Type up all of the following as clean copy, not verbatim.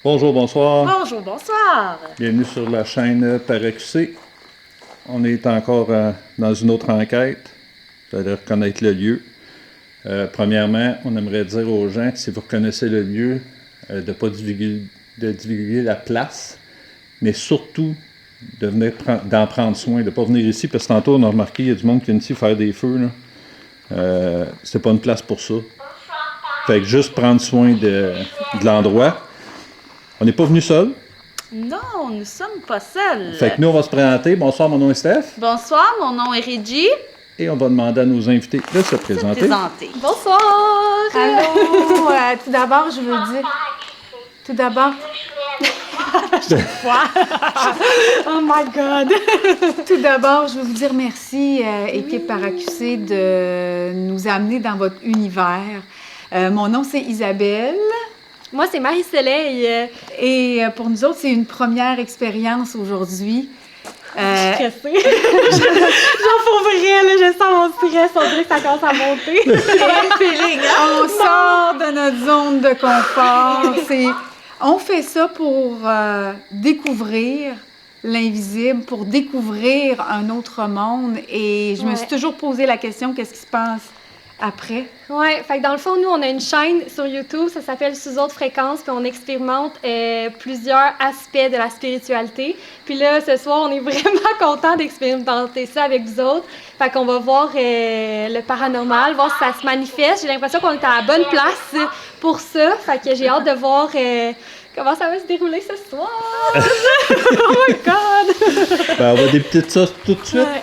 Bonjour, bonsoir. Bonjour, bonsoir. Bienvenue sur la chaîne Paracusé. On est encore dans une autre enquête. Vous allez reconnaître le lieu. Premièrement, on aimerait dire aux gens que si vous reconnaissez le lieu, de ne pas divulguer la place, mais surtout d'en prendre soin, de ne pas venir ici, parce que tantôt on a remarqué qu'il y a du monde qui vient ici faire des feux. C'est pas une place pour ça. Fait que juste prendre soin de l'endroit. On n'est pas venu seul. Non, nous sommes pas seuls. Fait que nous, on va se présenter. Bonsoir, mon nom est Steph. Bonsoir, mon nom est Reggie. Et on va demander à nos invités de se présenter. Bonsoir. Allô, tout d'abord, je veux dire... Tout d'abord... Oh my God. Tout d'abord, je veux vous dire merci, équipe Paracusé, de nous amener dans votre univers. Mon nom, c'est Isabelle. Moi, c'est Marie-Soleil. Et pour nous autres, c'est une première expérience aujourd'hui. Je sais. Genre, pour vrai, là, je sens mon stress. On dirait que ça commence à monter. On sort de notre zone de confort. On fait ça pour découvrir l'invisible, pour découvrir un autre monde. Et je me suis toujours posé la question, qu'est-ce qui se passe après? Ouais, fait que dans le fond, nous, on a une chaîne sur YouTube, ça s'appelle Sous autre fréquence, puis on expérimente plusieurs aspects de la spiritualité. Puis là, ce soir, on est vraiment content d'expérimenter ça avec vous autres. Fait qu'on va voir le paranormal, voir si ça se manifeste. J'ai l'impression qu'on est à la bonne place pour ça. Fait que j'ai hâte de voir comment ça va se dérouler ce soir. Oh my God! Ben, on va débuter de ça tout de suite. Ouais.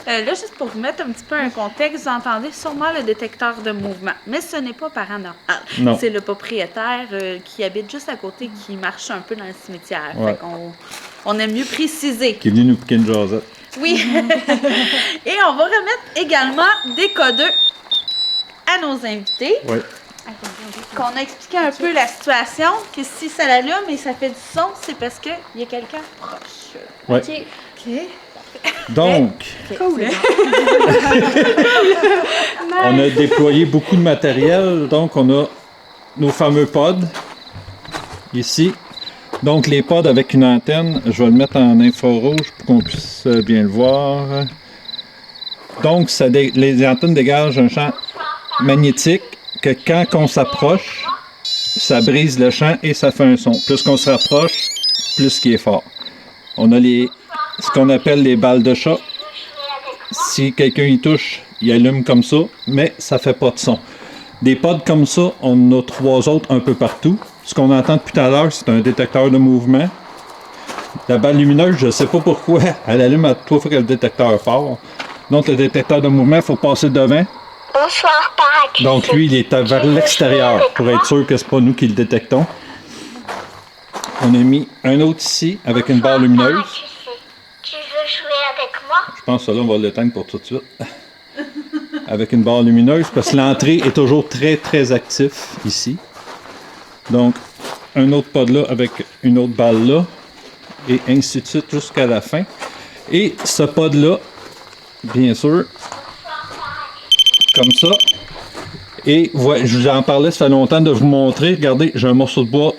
Là, juste pour vous mettre un petit peu un contexte, vous entendez sûrement le détecteur de mouvement. Mais ce n'est pas paranormal. Non. C'est le propriétaire qui habite juste à côté qui marche un peu dans le cimetière. Ouais. Fait on aime mieux préciser. Qui est venu nous piquer une jasette. Oui. Et on va remettre également des codeux à nos invités. Oui. Qu'on a expliqué un peu la situation, que si ça l'allume et ça fait du son, c'est parce qu'il y a quelqu'un proche. Ouais. OK. Donc, Cool. on a déployé beaucoup de matériel. Donc, on a nos fameux pods ici. Donc, les pods avec une antenne, je vais le mettre en infrarouge pour qu'on puisse bien le voir. Donc, les antennes dégagent un champ magnétique que quand on s'approche, ça brise le champ et ça fait un son. Plus qu'on se rapproche, plus qu'il est fort. On a ce qu'on appelle les balles de chat. Si quelqu'un y touche, il allume comme ça, mais ça fait pas de son. Des pods comme ça, on en a 3 autres un peu partout. Ce qu'on entend depuis tout à l'heure, c'est un détecteur de mouvement. La balle lumineuse, je ne sais pas pourquoi, elle allume à 3 fois que le détecteur part. Donc le détecteur de mouvement, il faut passer devant. Bonsoir, Paracusé. Donc lui, il est vers l'extérieur pour être sûr que c'est pas nous qui le détectons. On a mis un autre ici avec une barre lumineuse. Paracusé. Tu veux jouer avec moi? Je pense que ça là, on va l'éteindre pour tout de suite. Avec une barre lumineuse, parce que l'entrée est toujours très, très actif ici. Donc, un autre pod là avec une autre balle là, et ainsi de suite jusqu'à la fin. Et ce pod là, bien sûr, comme ça. Et voilà, je vous en parlais, ça fait longtemps de vous montrer. Regardez, j'ai un morceau de bois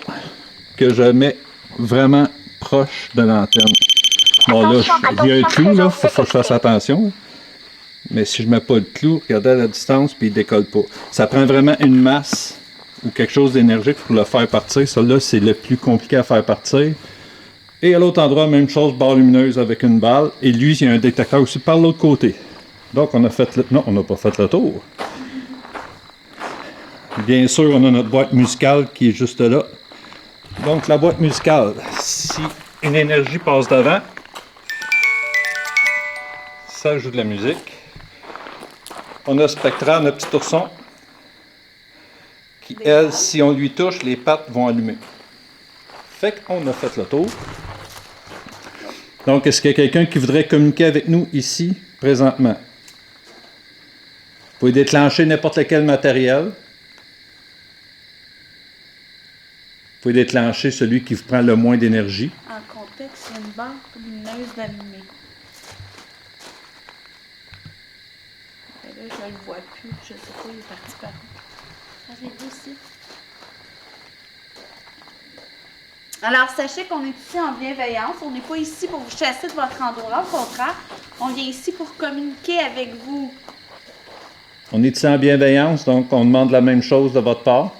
que je mets vraiment proche de l'antenne. Bon là, il y a un clou là, faut que je fasse attention. Mais si je mets pas le clou, regardez à la distance, puis il décolle pas. Ça prend vraiment une masse ou quelque chose d'énergique pour le faire partir. Ça là, c'est le plus compliqué à faire partir. Et à l'autre endroit, même chose, barre lumineuse avec une balle. Et lui, il y a un détecteur aussi par l'autre côté. Donc on a fait le... Non, on n'a pas fait le tour. Bien sûr, on a notre boîte musicale qui est juste là. Donc la boîte musicale, si une énergie passe devant, ça joue de la musique. On a Spectra, notre petit ourson, qui, elle, si on lui touche, les pattes vont allumer. Fait qu'on a fait le tour. Donc, est-ce qu'il y a quelqu'un qui voudrait communiquer avec nous ici, présentement? Vous pouvez déclencher n'importe lequel matériel. Vous pouvez déclencher celui qui vous prend le moins d'énergie. En contexte, il y a une barre lumineuse d'allumée. Là, je le vois plus. Je sais pas, il est parti par où. Avez-vous aussi? Alors, sachez qu'on est ici en bienveillance. On n'est pas ici pour vous chasser de votre endroit. Au contraire, on vient ici pour communiquer avec vous. On est ici en bienveillance, donc on demande la même chose de votre part.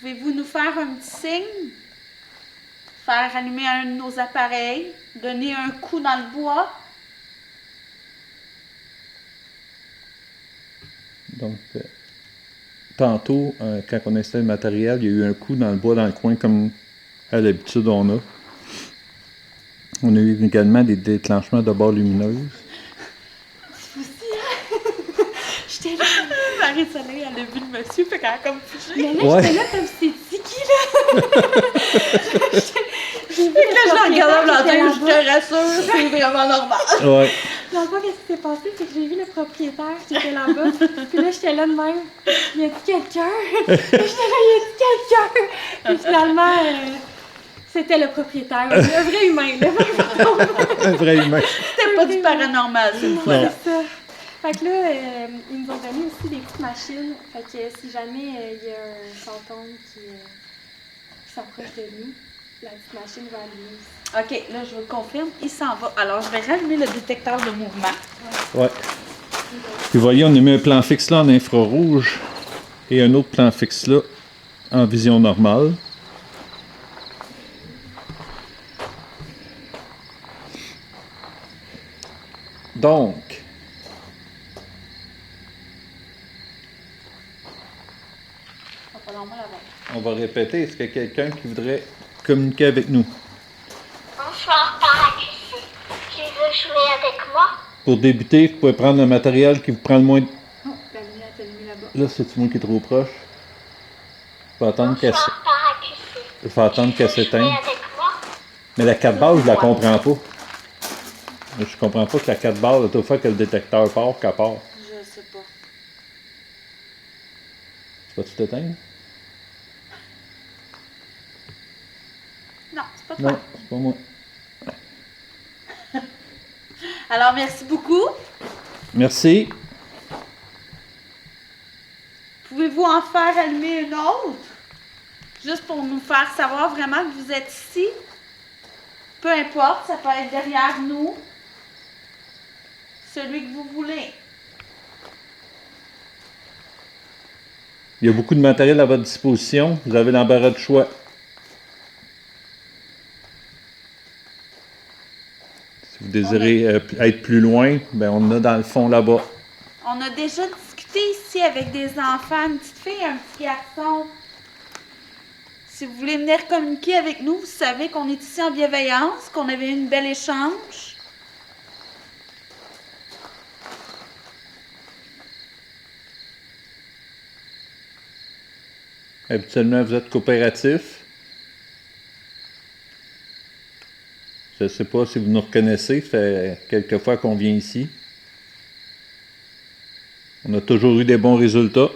Pouvez-vous nous faire un petit signe? Faire allumer un de nos appareils? Donner un coup dans le bois? Donc, tantôt, quand on installe le matériel, il y a eu un coup dans le bois, dans le coin, comme à l'habitude on a. On a eu également des déclenchements de barres lumineuses. J'étais là. Marie-Soleil, elle a vu le monsieur, fait qu'elle a comme figé. Mais là, Ouais. j'étais là comme c'est qui, là? J'ai vu Là, je la regardais propriétaire qui était je là-bas. te rassure, c'est vraiment normal. Ouais. Dans le fond, qu'est-ce qui s'est passé? C'est que j'ai vu le propriétaire qui était là-bas. Puis là, j'étais là de même. Y a-t-il quelqu'un? Puis j'étais là, y a-t-il quelqu'un? Puis finalement, c'était le propriétaire. Un vrai humain, là. Un vrai humain. C'était pas du paranormal, cette Non. fois-là. C'est ça. Fait que là, ils nous ont donné aussi des petites machines. Fait que si jamais il y a un fantôme qui s'approche de nous, la petite machine va allumer aussi. OK, là, je vous le confirme, il s'en va. Alors, je vais rallumer le détecteur de mouvement. Ouais. Puis vous voyez, on a mis un plan fixe là en infrarouge et un autre plan fixe là en vision normale. Donc, Ça va pas normal avant. on va répéter, est-ce qu'il y a quelqu'un qui voudrait communiquer avec nous? Bonsoir, Paracusé. Tu veux jouer avec moi? Pour débuter, vous pouvez prendre le matériel qui vous prend le moins de... Oh, la lumière est allumée là-bas. Là, c'est moi qui est trop proche. Je vais attendre qu'elle Bonsoir, Paracusé. je vais attendre qu'elle Tu veux jouer s'éteigne. avec moi? Mais la 4 balles, je la comprends pas. Je comprends pas que la 4 balles, toute fois que le détecteur part, qu'elle part. Je sais pas. Vas-tu t'éteindre? Non, c'est pas toi. Non, c'est pas moi. Alors, merci beaucoup. Merci. Pouvez-vous en faire allumer une autre? Juste pour nous faire savoir vraiment que vous êtes ici. Peu importe, ça peut être derrière nous. Celui que vous voulez. Il y a beaucoup de matériel à votre disposition. Vous avez l'embarras de choix. Si vous désirez être plus loin, ben on en a dans le fond là-bas. On a déjà discuté ici avec des enfants, une petite fille, un petit garçon. Si vous voulez venir communiquer avec nous, vous savez qu'on est ici en bienveillance, qu'on avait eu une belle échange. Habituellement, vous êtes coopératif. Je ne sais pas si vous nous reconnaissez, ça fait quelques fois qu'on vient ici. On a toujours eu des bons résultats.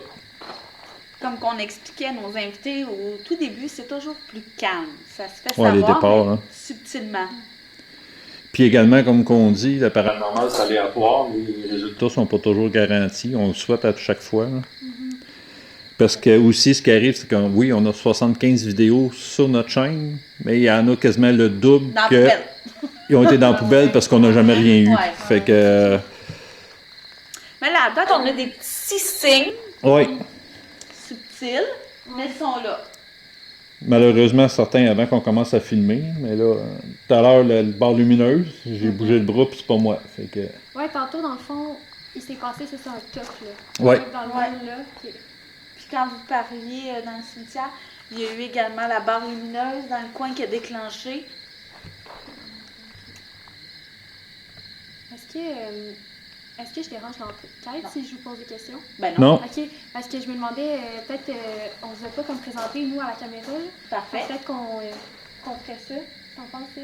Comme qu'on expliquait à nos invités au tout début, c'est toujours plus calme. Ça se fait Ouais, les savoir, départs, mais hein. subtilement. Puis également, comme qu'on dit, le paranormal, c'est aléatoire. Les résultats ne sont pas toujours garantis. On le souhaite à chaque fois. Là. Parce que aussi, ce qui arrive, c'est que oui, on a 75 vidéos sur notre chaîne, mais il y en a quasiment le double Dans la que poubelle. ils ont été dans la poubelle parce qu'on n'a jamais rien eu. Ouais. Fait que, Mais là, à date, on a des petits signes oui, subtils, mais ils sont là. malheureusement, certains avant qu'on commence à filmer, mais là, tout à l'heure, le barre lumineuse, j'ai bougé le bras, puis c'est pas moi. Fait que, Ouais, tantôt, dans le fond, il s'est passé, c'est ça, un toc, là. Ouais. Dans le Ouais. monde, là. Puis Puis quand vous parliez dans le cimetière, il y a eu également la barre lumineuse dans le coin qui a déclenché. est-ce que je dérange l'enquête si je vous pose des questions? Ben non. non, Ok, parce que je me demandais, peut-être, on ne vous a pas comme présenté, nous, à la caméra, là. Parfait. Peut-être qu'on ferait ça. T'en penses? Je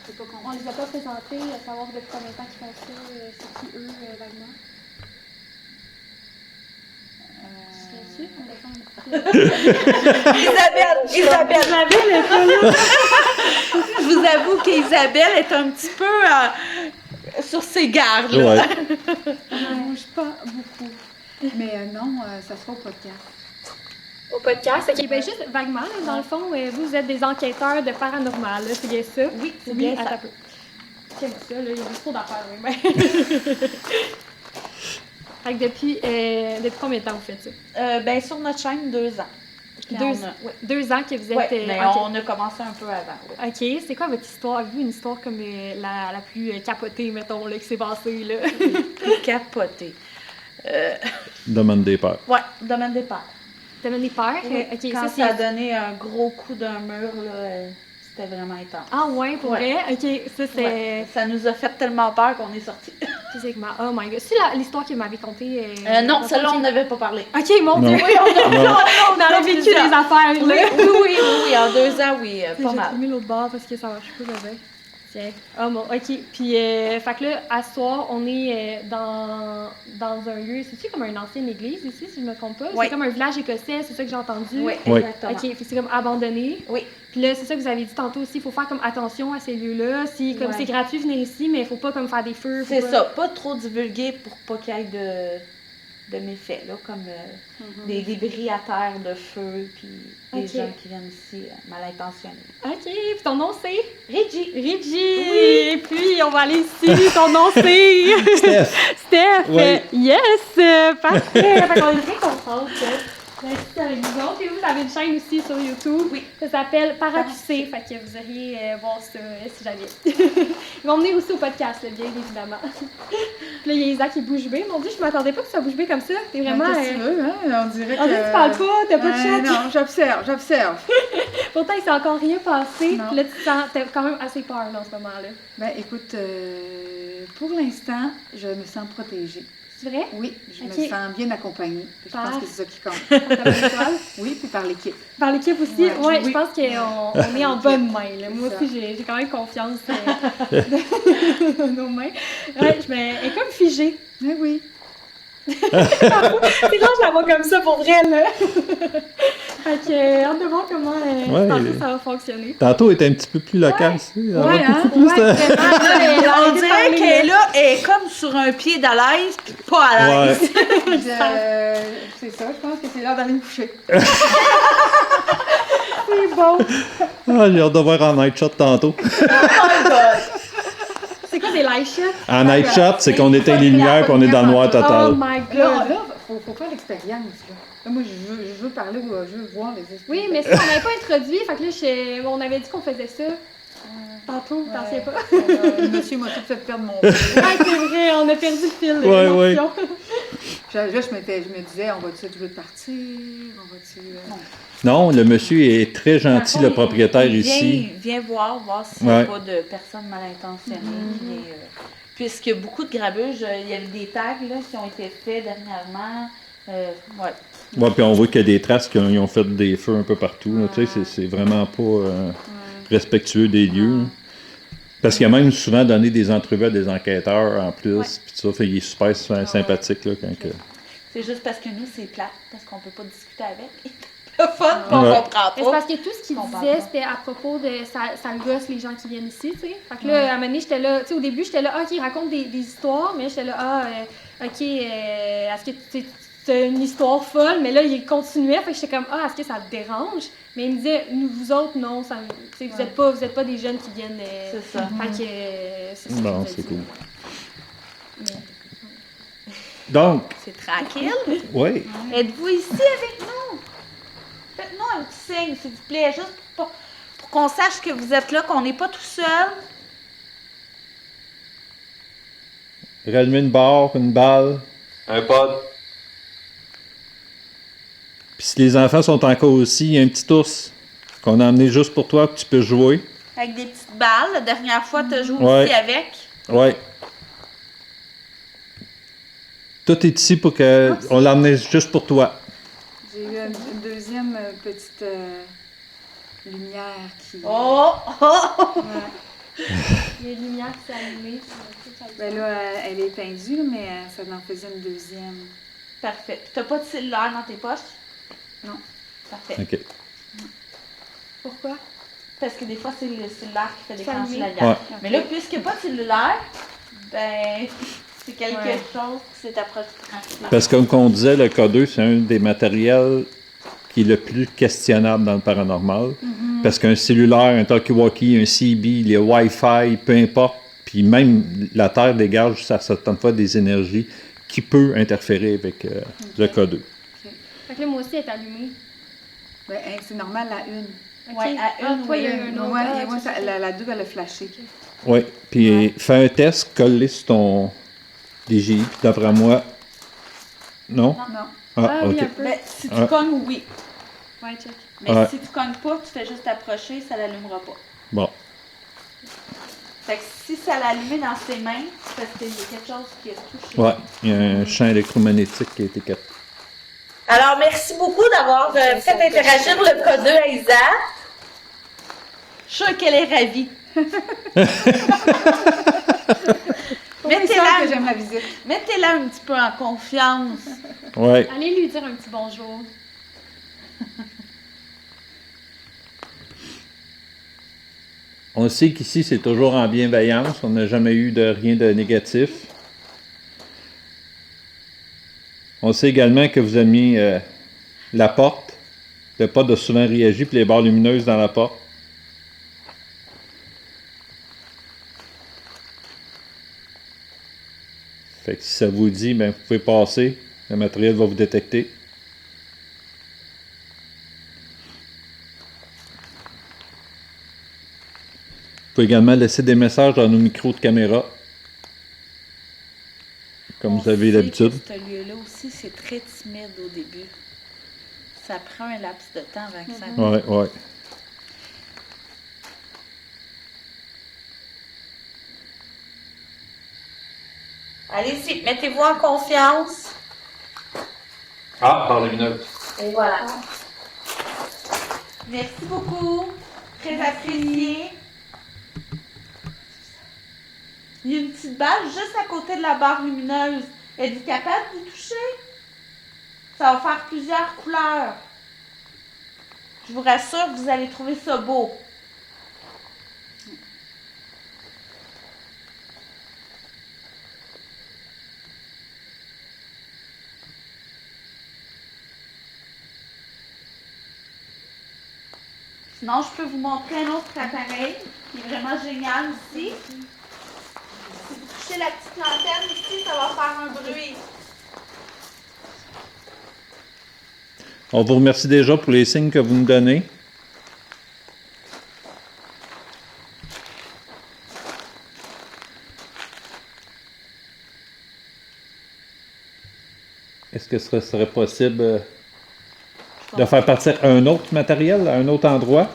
sais pas On les a pas présentés, savoir depuis combien de temps qu'ils font ça, c'est qui eux, vaguement. Je suis on va faire un petit Isabelle, je vous avoue qu'Isabelle est un petit peu sur ses gardes. Là. ouais. Je ne bouge pas beaucoup. Mais non, ça sera au podcast. Au podcast. OK, ben juste vaguement, là, dans le fond, vous êtes des enquêteurs de paranormal, là, c'est bien ça? Oui, c'est bien ça. Attends un peu. J'aime ça, là, il y a juste trop d'affaires, oui. Ben. Fait que depuis combien de temps vous faites ça? Ben, sur notre chaîne, 2 ans. Puis 2 ans que vous êtes... Oui, mais ok. on a commencé un peu avant. Oui. OK, c'est quoi votre histoire? Avez-vous une histoire comme la plus capotée, mettons, là, qui s'est passée, là? Plus capoté. Demande des peurs. Ouais, domaine des pères. Domaine des pères? Oui, OK, quand ça, ça a c'est... donné un gros coup d'un mur, là, c'était vraiment intense. Ah ouais, pour Ouais. vrai? OK, ça, c'est... Ouais. Ça nous a fait tellement peur qu'on est sortis. Physiquement. Oh my God. C'est l'histoire que vous m'avez contée? Non, celle-là, on n'avait pas parlé. OK, mon Non. Dieu! Oui, Non. on a vécu des affaires, là! Oui, en 2 ans, oui, pas J'ai mal. mis l'autre bord parce que ça marche pas, bébé. Tiens. Ah bon, OK. Puis, fait que là, à ce soir, on est dans un lieu... C'est-tu comme une ancienne église ici, si je me trompe pas? Oui. C'est comme un village écossais, c'est ça que j'ai entendu? Oui, Oui. exactement. OK, puis c'est comme abandonné. Oui. Puis là, c'est ça que vous avez dit tantôt aussi, il faut faire comme attention à ces lieux-là. Si, comme Ouais. c'est gratuit, venir ici, mais il faut pas comme faire des feux. faut C'est pas- ça, pas trop divulguer pour pas qu'il y ait de méfaits, là, comme des débris à terre de feu, puis des Ok. gens qui viennent ici mal intentionnés. OK, puis ton nom c'est? Reggie! Reggie! Oui! Puis on va aller ici, ton nom c'est? Steph! Steph! Oui. Yes! Parfait! Fait qu'on est très contente d'être avec vous autres. Et vous avez une chaîne aussi sur YouTube. Oui. Ça s'appelle Paracusé. Fait que vous iriez voir ça si jamais. Ils vont venir aussi au podcast, là, bien évidemment. Puis là, il y a Isaac qui bouge bien. Mon Dieu, je m'attendais pas que ça bouge bien comme ça. T'es vraiment... Qu'est-ce que tu veux, hein? On dirait que... On dirait que tu parles pas, t'as pas de chat. Non, j'observe. Pourtant, il s'est encore rien passé. Non. Puis là, tu sens, t'as quand même assez peur là, en ce moment-là. Ben, écoute, pour l'instant, je me sens protégée. C'est vrai? Oui, je Ok. me sens bien accompagnée. Je Par- pense que c'est ça qui compte. Par ta bonne étoile? Oui, puis par l'équipe. Par l'équipe aussi? Ouais, Ouais, oui. je pense qu'on on est en bonne main. Là. Moi C'est aussi, j'ai quand même confiance dans nos mains. Ouais, elle est comme figée. Oui, oui. C'est quand je la vois comme ça pour vrai, là. Fait que, hâte de voir comment Ouais. ça va fonctionner. Tantôt, elle était un petit peu plus local. Ouais, hein? Plus, Ouais, vraiment, On dirait qu'elle est là, elle est comme sur un pied d'à l'aise, puis pas à l'aise. C'est ça, je pense que c'est l'heure d'aller me coucher. C'est bon. Ah, j'ai hâte de voir en night shot tantôt. C'est quoi des light shots? En night shot, c'est qu'on éteint les lumières et on est dans le noir Oh total. my Là, god. faut faire l'expérience. Là, moi, je veux parler, je veux voir les esprits. Oui, mais ça, on n'avait pas introduit. Fait que là, on avait dit qu'on faisait ça. Tantôt, t'en sais pas. Le monsieur m'a tout fait perdre mon fil. Ah, c'est vrai, on a perdu le fil de Ouais, l'émotion. Là, je me disais, on va-tu être obligé de partir? On va-tu... Non, le monsieur est très gentil, le propriétaire ici. Viens voir s'il n'y a Ouais. pas de personnes mal intentionnées. Puisque beaucoup de grabuges, il y avait des tags là, qui ont été faits dernièrement. Ouais. Ouais, puis on voit qu'il y a des traces qui ont fait des feux un peu partout. Là. Tu sais, c'est vraiment pas respectueux des lieux. Là. Parce qu'il a même souvent donné des entrevues à des enquêteurs en plus. Ouais. Puis tout ça, fait, il est super sympathique. Là, quand que... C'est juste parce que nous, c'est plate, parce qu'on peut pas discuter avec. Le fun, on Ouais. comprend Mais c'est pas. parce que tout ce qu'il Je comprends disait, pas. c'était à propos de ça le gosse les gens qui viennent ici, tu sais. Fait que là, à un moment donné, j'étais là, tu sais, au début, j'étais là, ah, OK, il raconte des histoires, mais j'étais là, OK, est-ce que c'est une histoire folle? Mais là, il continuait, fait que j'étais comme, ah, est-ce que ça te dérange? Mais il me disait, vous autres, non, ça, tu sais, vous êtes pas des jeunes qui viennent. C'est ça. Fait que c'est ça. Bon, qu'il c'est a cool. dit. Donc, C'est tranquille. oui. Êtes-vous ici avec nous? Faites-nous un petit signe, s'il vous plaît, juste pour qu'on sache que vous êtes là, qu'on n'est pas tout seul. Rallumer une barre, une balle. Un pod. Puis si les enfants sont encore aussi, il y a un petit ours qu'on a emmené juste pour toi que tu peux jouer. Avec des petites balles. La dernière fois, tu as joué Ouais. aussi avec. Ouais. Tout est ici pour que on l'a emmené juste pour toi. J'ai eu une deuxième petite lumière qui... Oh! Oh! Ouais. Les lumières qui s'allumaient. ça Ben là, elle est éteindue, là, mais ça en faisait une deuxième. Parfait. Puis t'as pas de cellulaire dans tes poches? Non. Parfait. OK. Pourquoi? Parce que des fois, c'est le cellulaire qui fait déclencher S'allumer. la lumière. Ouais. Mais là, puisqu'il n'y a pas de cellulaire, ben, c'est quelque Ouais. chose qui s'est approché tranquillement. Parce que comme on disait, le K2, c'est un des matériels qui est le plus questionnable dans le paranormal. Parce qu'un cellulaire, un talkie-walkie, un CB, les Wi-Fi, peu importe, puis même la Terre dégage à certaines fois des énergies qui peuvent interférer avec le K2. Fait que là, moi aussi, elle est allumée. Ben, hein, c'est normal, la une. Ouais, à une, toi, il y a eu un autre. Ouais, Ah, et moi, ok, ok. la 2, elle a flashé. Oui, puis fais un test, colle-les sur ton DJI, puis d'après moi, non? Non. Ah oui, ok. un peu. Mais si tu Ah. cognes, oui. Ouais, check. Mais Ouais. si tu cognes pas, tu fais juste approcher, ça l'allumera pas. Bon. Fait que si ça l'allumait dans ses mains, c'est parce qu'il y a quelque chose qui a touché. Ouais, il y a un champ électromagnétique qui a été capté. Alors, merci beaucoup d'avoir fait interagir le K2 à Isa. Je suis sûre qu'elle est ravie. Mettez-la que j'aime la visite. Mettez-la un petit peu en confiance. Ouais. Allez lui dire un petit bonjour. On sait qu'ici, c'est toujours en bienveillance. On n'a jamais eu de rien de négatif. On sait également que vous avez mis la porte. Le pod a souvent réagi, puis les barres lumineuses dans la porte. Fait que si ça vous dit, ben, vous pouvez passer. Le matériel va vous détecter. Vous pouvez également laisser des messages dans nos micros de caméra. Comme vous avez l'habitude. Ce lieu-là aussi, c'est très timide au début. Ça prend un laps de temps avant que ça... Ouais, ouais. Allez-y, mettez-vous en confiance. Ah, barre lumineuse. Et voilà. Merci beaucoup. Très apprécié. Il y a une petite balle juste à côté de la barre lumineuse. Êtes-vous capable d'y toucher? Ça va faire plusieurs couleurs. Je vous rassure que vous allez trouver ça beau. Sinon, je peux vous montrer un autre appareil qui est vraiment génial ici. Si vous touchez la petite lanterne ici, ça va faire un bruit. On vous remercie déjà pour les signes que vous nous donnez. Est-ce que ce serait possible de faire partir un autre matériel à un autre endroit?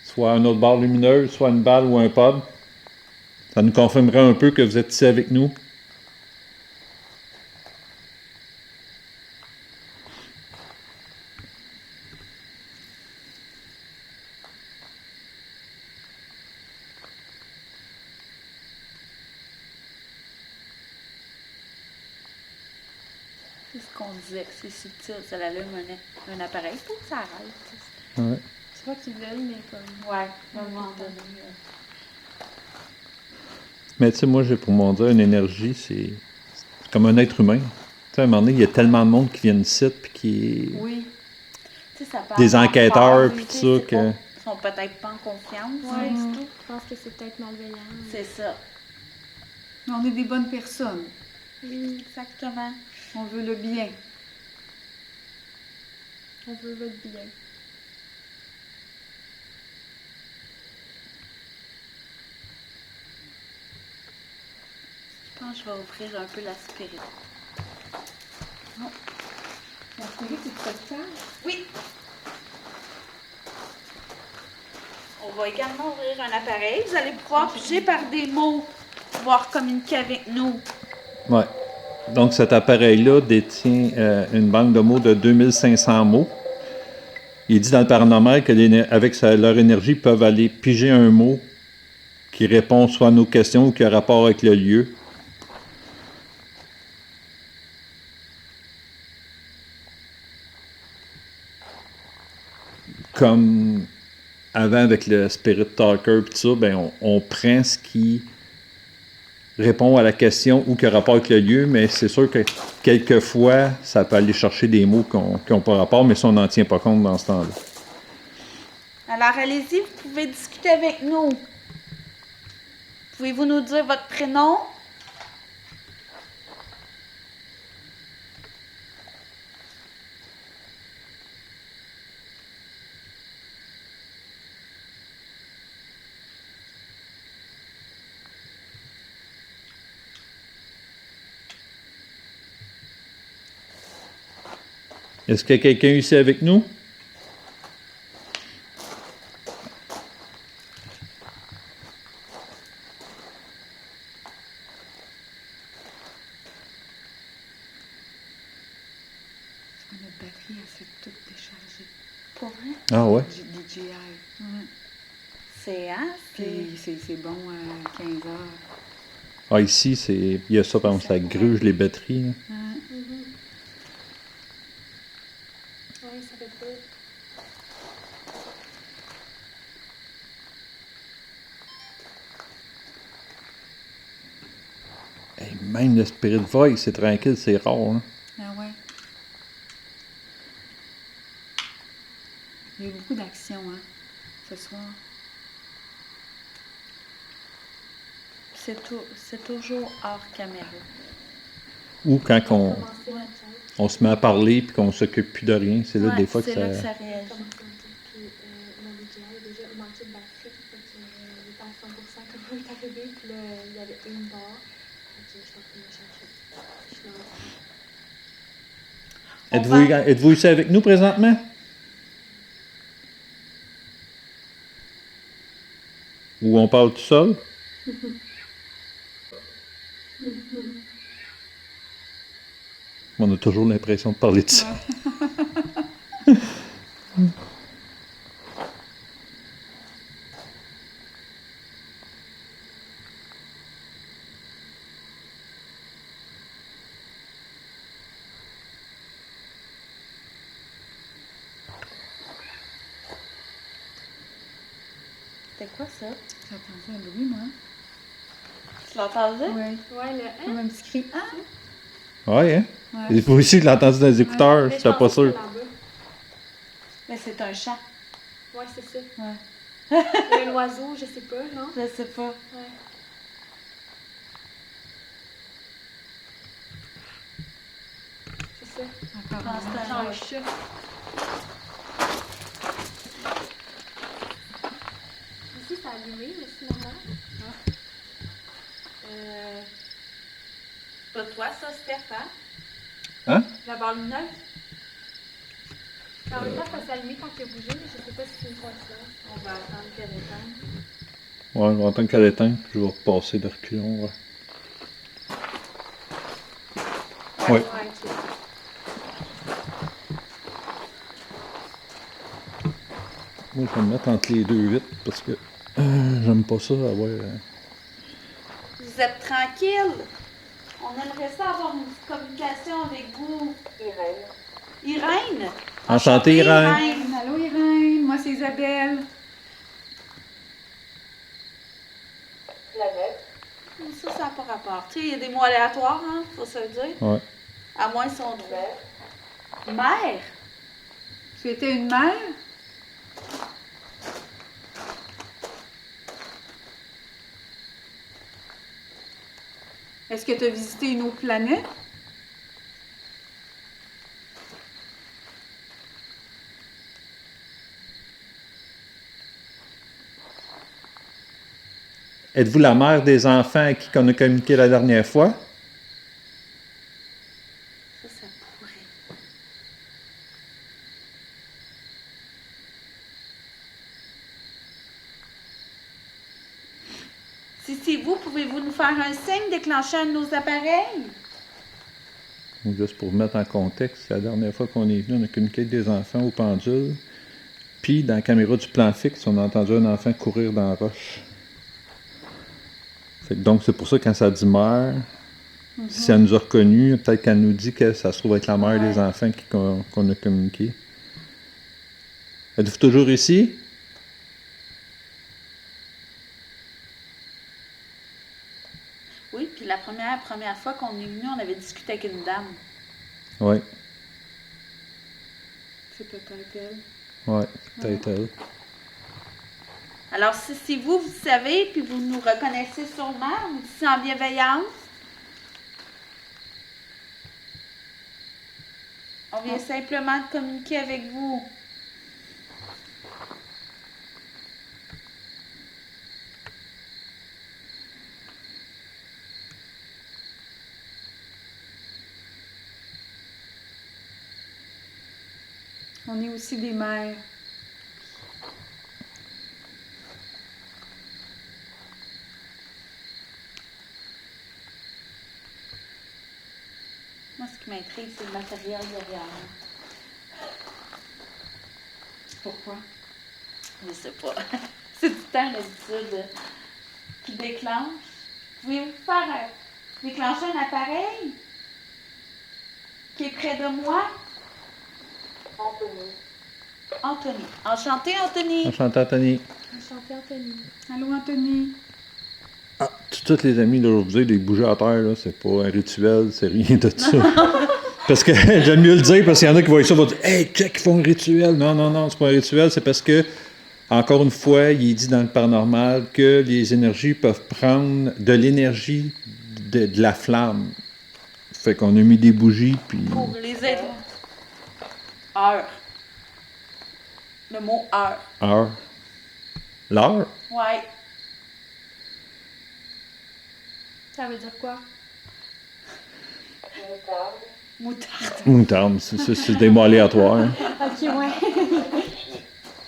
Soit un autre barre lumineuse, soit une balle ou un pod. Ça nous confirmerait un peu que vous êtes ici avec nous. C'est ce qu'on disait, c'est subtil, ça allume un appareil pour que ça arrête. Ouais. C'est pas qu'ils veulent, mais comme. Ouais, à un moment donné. Mais tu sais, moi, j'ai pour mon dire, une énergie, c'est comme un être humain. Tu sais, à un moment donné, il y a tellement de monde qui vient ici, puis qui... Oui. Tu sais, ça peut Des avoir enquêteurs, peur, puis tu sais, tout ça, c'est que- pas- Ils sont peut-être pas en confiance, Ouais, c'est tout. je pense que c'est peut-être malveillant. C'est ça. Mais on est des bonnes personnes. Oui, Exactement. On veut le bien. on veut votre bien. Je pense que je vais ouvrir un peu la spirit. La série, c'est pas de faire. Oui. On va également ouvrir un appareil. Vous allez pouvoir piger par des mots, pouvoir communiquer avec nous. Ouais. Donc, cet appareil-là détient une banque de mots de 2500 mots. Il dit dans le paranormal que avec leur énergie, ils peuvent aller piger un mot qui répond soit à nos questions ou qui a rapport avec le lieu. comme avant avec le Spirit Talker, pis tout ça, ben on prend ce qui répond à la question ou qui a rapport avec le lieu, mais c'est sûr que quelquefois, ça peut aller chercher des mots qui n'ont pas rapport, mais ça, on n'en tient pas compte dans ce temps-là. Alors, allez-y, vous pouvez discuter avec nous. Pouvez-vous nous dire votre prénom? Est-ce qu'il y a quelqu'un ici avec nous? Notre batterie, elle s'est toute déchargée. Pour vrai? Ah ouais? DJI. Ouais. C'est, hein? Puis c'est bon à 15 heures. Ah, ici, il y a ça, par exemple, ça gruge les batteries. Là. Oui, ça fait trop. Hey, même le Spirit Voice, c'est tranquille, c'est rare. Hein? Ah ouais. Il y a eu beaucoup d'action, hein, ce soir. C'est toujours hors caméra. Ou quand Commencer notre chat. on se met à parler et qu'on s'occupe plus de rien, c'est là Ouais, des fois que c'est là que ça... ça réagit. Commencer notre chat. Puis mon DJI a déjà manqué de batterie. Fait que il était à 100% quand on est arrivé. Puis là, il y avait une barre. Fait que je suis en train de chercher. Je suis dans le Êtes-vous ici avec nous présentement? Ou on parle tout seul? On a toujours l'impression de parler de ça. C'était quoi ça? J'ai entendu un bruit, moi. Tu l'entendais? Oui. Ouais, le Comme un petit cri. Ah! Ouais, hein? Ouais. Et vous aussi, je l'ai entendu dans les écouteurs, Mais je j'étais pas pensais que sûr. c'était là-bas. Mais c'est un chat. Ouais, c'est ça. Ouais. Il y a un oiseau, je sais pas, non? Je sais pas. Ouais. C'est ça. Encore Non, un. c'est Genre un un chat. chat. Ici, c'est allumé, mais c'est normal. Pas toi, ça, Stéphane? Hein? La barre lumineuse. En même temps, ça s'est allumé quand il a bougé, mais je sais pas si c'est une coïncidence. On va attendre qu'elle éteigne. Ouais, on va attendre qu'elle éteigne, puis je vais repasser de reculons. Ouais. Ouais. Ouais, ok. Moi, je vais me mettre entre les deux vite parce que j'aime pas ça avoir. Vous êtes tranquille? On aimerait ça avoir une petite communication avec vous. Irène? Enchantée, Irène. Allô, Irène. Moi, c'est Isabelle. Ça n'a pas rapport. Tu sais, il y a des mots aléatoires, hein, faut se le dire. Ouais. À moins qu'ils sont trois. Mère? Tu étais une mère? Est-ce que tu as visité une autre planète? Êtes-vous la mère des enfants à qui on a communiqué la dernière fois? Ça pourrait. Si c'est vous, pouvez-vous nous faire un signe, déclencher un de nos appareils? Juste pour mettre en contexte, la dernière fois qu'on est venu, on a communiqué avec des enfants au pendule. Puis, dans la caméra du plan fixe, on a entendu un enfant courir dans la roche. Fait que donc, c'est pour ça, quand ça dit mère, si elle nous a reconnus, peut-être qu'elle nous dit que ça se trouve être la mère des enfants qu'on a communiqué. Êtes-vous toujours ici? Oui, puis la première fois qu'on est venu, on avait discuté avec une dame. Oui. C'est peut-être elle. Oui, peut-être elle. Alors, si vous savez, puis vous nous reconnaissez sûrement, vous êtes ici en bienveillance. On vient simplement de communiquer avec vous. On est aussi des mères. Moi, ce qui m'intrigue, c'est le matériel derrière. Pourquoi? Je sais pas. C'est tout le temps l'habitude qui déclenche. Pouvez-vous faire déclencher un appareil qui est près de moi? Anthony. Enchanté, Anthony. Enchanté, Anthony. Enchantée, Anthony. Allô, Anthony? Ah, tous les amis, là, je vous dis, les bouger à terre, là, c'est pas un rituel, c'est rien de ça. Parce que j'aime mieux le dire, parce qu'il y en a qui voient ça, vont dire « Hey, check, ils font un rituel! » Non, non, non, c'est pas un rituel, c'est parce que, encore une fois, il est dit dans le paranormal que les énergies peuvent prendre de l'énergie de la flamme. Fait qu'on a mis des bougies, puis... Pour les aider. Heure. Le mot heure. Heure. L'heure? Ouais. Ça veut dire quoi? Moutarde. Moutarde, c'est des mots aléatoires. Hein. Ok, ouais.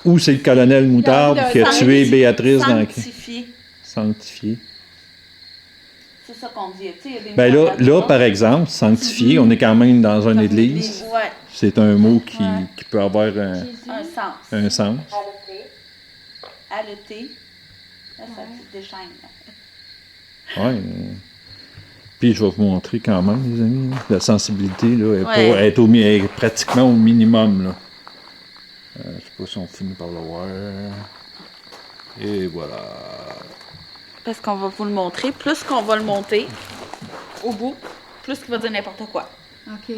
Ou c'est le colonel Moutarde qui a tué Béatrice dans... Sanctifié. Sanctifié. C'est ça qu'on dit. Tu sais, il y a des Ben mots là, aléatoires. par exemple, sanctifié, on est quand même dans une Comme église. Ouais. C'est un mot qui, Ouais. qui peut avoir Jésus. Un sens. un sens. Haleté. Là, ça Ouais. te déchaîne. Ouais. Puis je vais vous montrer quand même, les amis, là, la sensibilité là, Ouais. est pratiquement au minimum. Là. Je sais pas si on finit par le voir. Et voilà. Parce qu'on va vous le montrer. Plus qu'on va le monter au bout, plus qu'il va dire n'importe quoi. OK.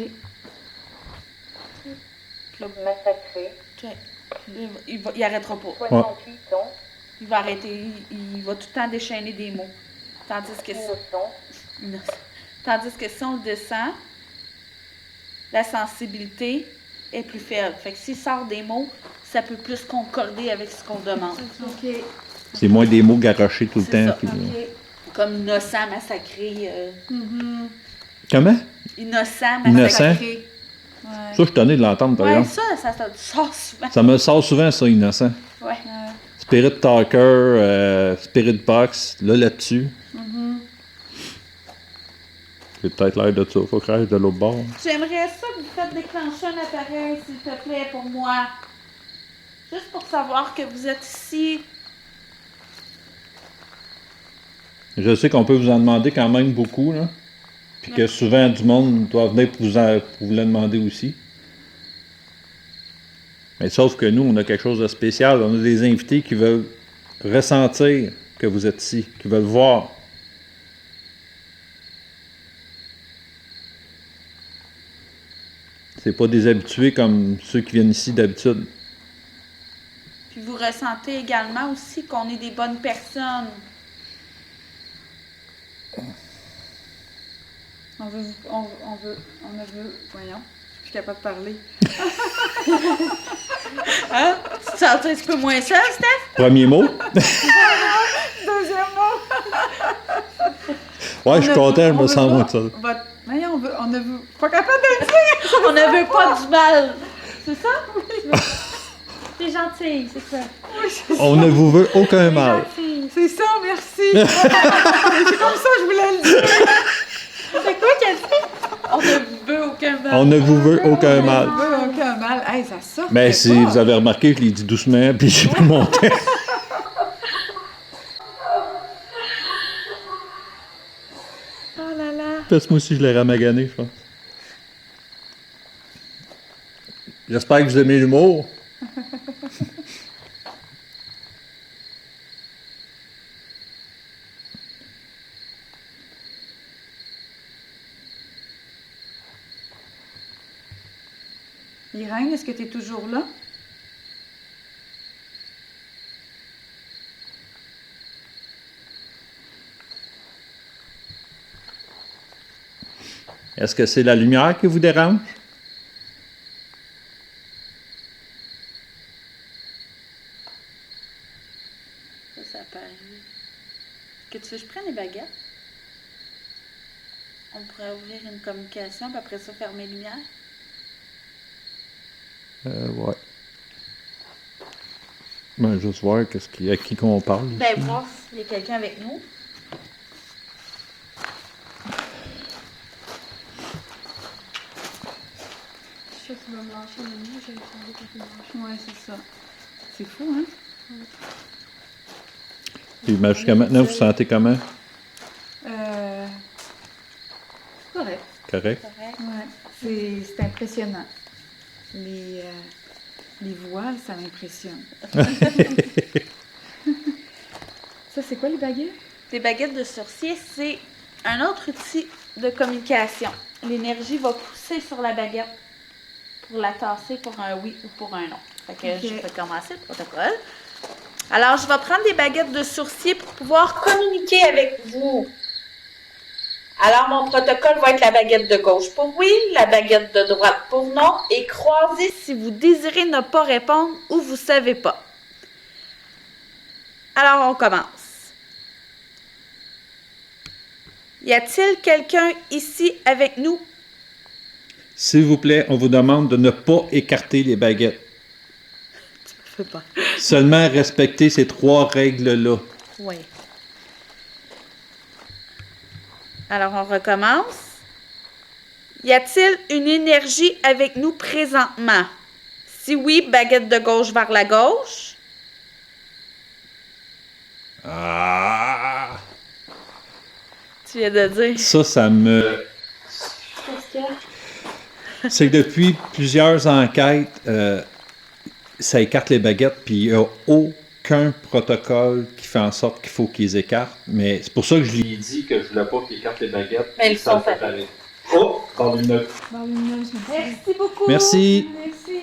Massacré. Check. Il arrêtera pas. 68 ans. Il va arrêter. Il va tout le temps déchaîner des mots. Tandis que, Innocent. tandis que si on le descend, la sensibilité est plus faible. Fait que s'il sort des mots, ça peut plus concorder avec ce qu'on demande. OK. C'est moins des mots garochés tout le C'est temps. ça. puis, OK. Comme innocent, massacré. Mhm. Comment? Innocent, Innocent. massacré. Ouais. Ça, je suis étonné de l'entendre, par Ouais, exemple. ça sort souvent. Ça me sort souvent, ça, innocent. Ouais. Spirit Talker, Spirit Box, là-dessus. Mhm. C'est peut-être l'air de ça. Faut que j'aille de l'autre bord. J'aimerais ça que vous faites déclencher un appareil, s'il te plaît, pour moi. Juste pour savoir que vous êtes ici. Je sais qu'on peut vous en demander quand même beaucoup, là. Puis que souvent, du monde doit venir pour vous le demander aussi. Mais sauf que nous, on a quelque chose de spécial. On a des invités qui veulent ressentir que vous êtes ici, qui veulent voir. C'est pas des habitués comme ceux qui viennent ici d'habitude. Puis vous ressentez également aussi qu'on est des bonnes personnes. On veut, voyons, je suis plus capable de parler. Hein? Tu te sens un petit peu moins seul, Steph? Premier mot. Deuxième mot. Ouais, je suis content, je me sens moins de ça. Voyons, on ne veut pas capable de le dire. On ne veut pas du mal. C'est ça? T'es gentille, c'est ça. On ne vous veut aucun mal. Gentille. C'est ça, merci. C'est comme ça que je voulais le dire. C'est quoi qu'elle fait? On ne veut aucun mal. On ne vous veut aucun mal. On veut aucun mal. Hey, ça sort. Mais si vous avez remarqué, je l'ai dit doucement, puis j'ai pris mon temps. Oh là là. Parce que moi aussi, je l'ai ramagané, je pense. J'espère que vous aimez l'humour. Irène, est-ce que tu es toujours là? Est-ce que c'est la lumière qui vous dérange? Ça paraît. Que tu veux que je prenne les baguettes? On pourrait ouvrir une communication, puis après ça, fermer les lumières. Ouais. Ben, juste voir à qui qu'on parle. Ben, ici. voir s'il y a quelqu'un avec nous. Je sais que tu vas me lâcher le nez, j'ai changé pour qu'il me lâche. Oui, c'est ça. C'est fou, hein? Puis, ben, jusqu'à maintenant, vous vous sentez comment? Correct. Correct? Correct. Ouais. C'est impressionnant. Les voiles, ça m'impressionne. Ça, c'est quoi les baguettes? Les baguettes de sorcier, c'est un autre outil de communication. L'énergie va pousser sur la baguette pour la tasser pour un oui ou pour un non. Fait que Ok. je vais commencer le protocole. Alors, je vais prendre des baguettes de sourcier pour pouvoir communiquer avec vous. Alors, mon protocole va être la baguette de gauche pour oui, la baguette de droite pour non, et croisez si vous désirez ne pas répondre ou vous ne savez pas. Alors, on commence. Y a-t-il quelqu'un ici avec nous? S'il vous plaît, on vous demande de ne pas écarter les baguettes. Je peux pas. Seulement respecter ces 3 règles-là. Oui. Alors, on recommence. Y a-t-il une énergie avec nous présentement? Si oui, baguette de gauche vers la gauche. Ah! Tu viens de dire. Ça me... Qu'est-ce qu'il y a? C'est que depuis plusieurs enquêtes, ça écarte les baguettes, puis il n'y a aucun protocole qui fait en sorte qu'il faut qu'ils écartent. Mais c'est pour ça que je lui ai dit que je voulais pas qu'ils écartent les baguettes. Mais ils Ça sont le fait faits. pareil. Oh! Dans une note. Dans lumineuse, Merci beaucoup. Merci. Merci.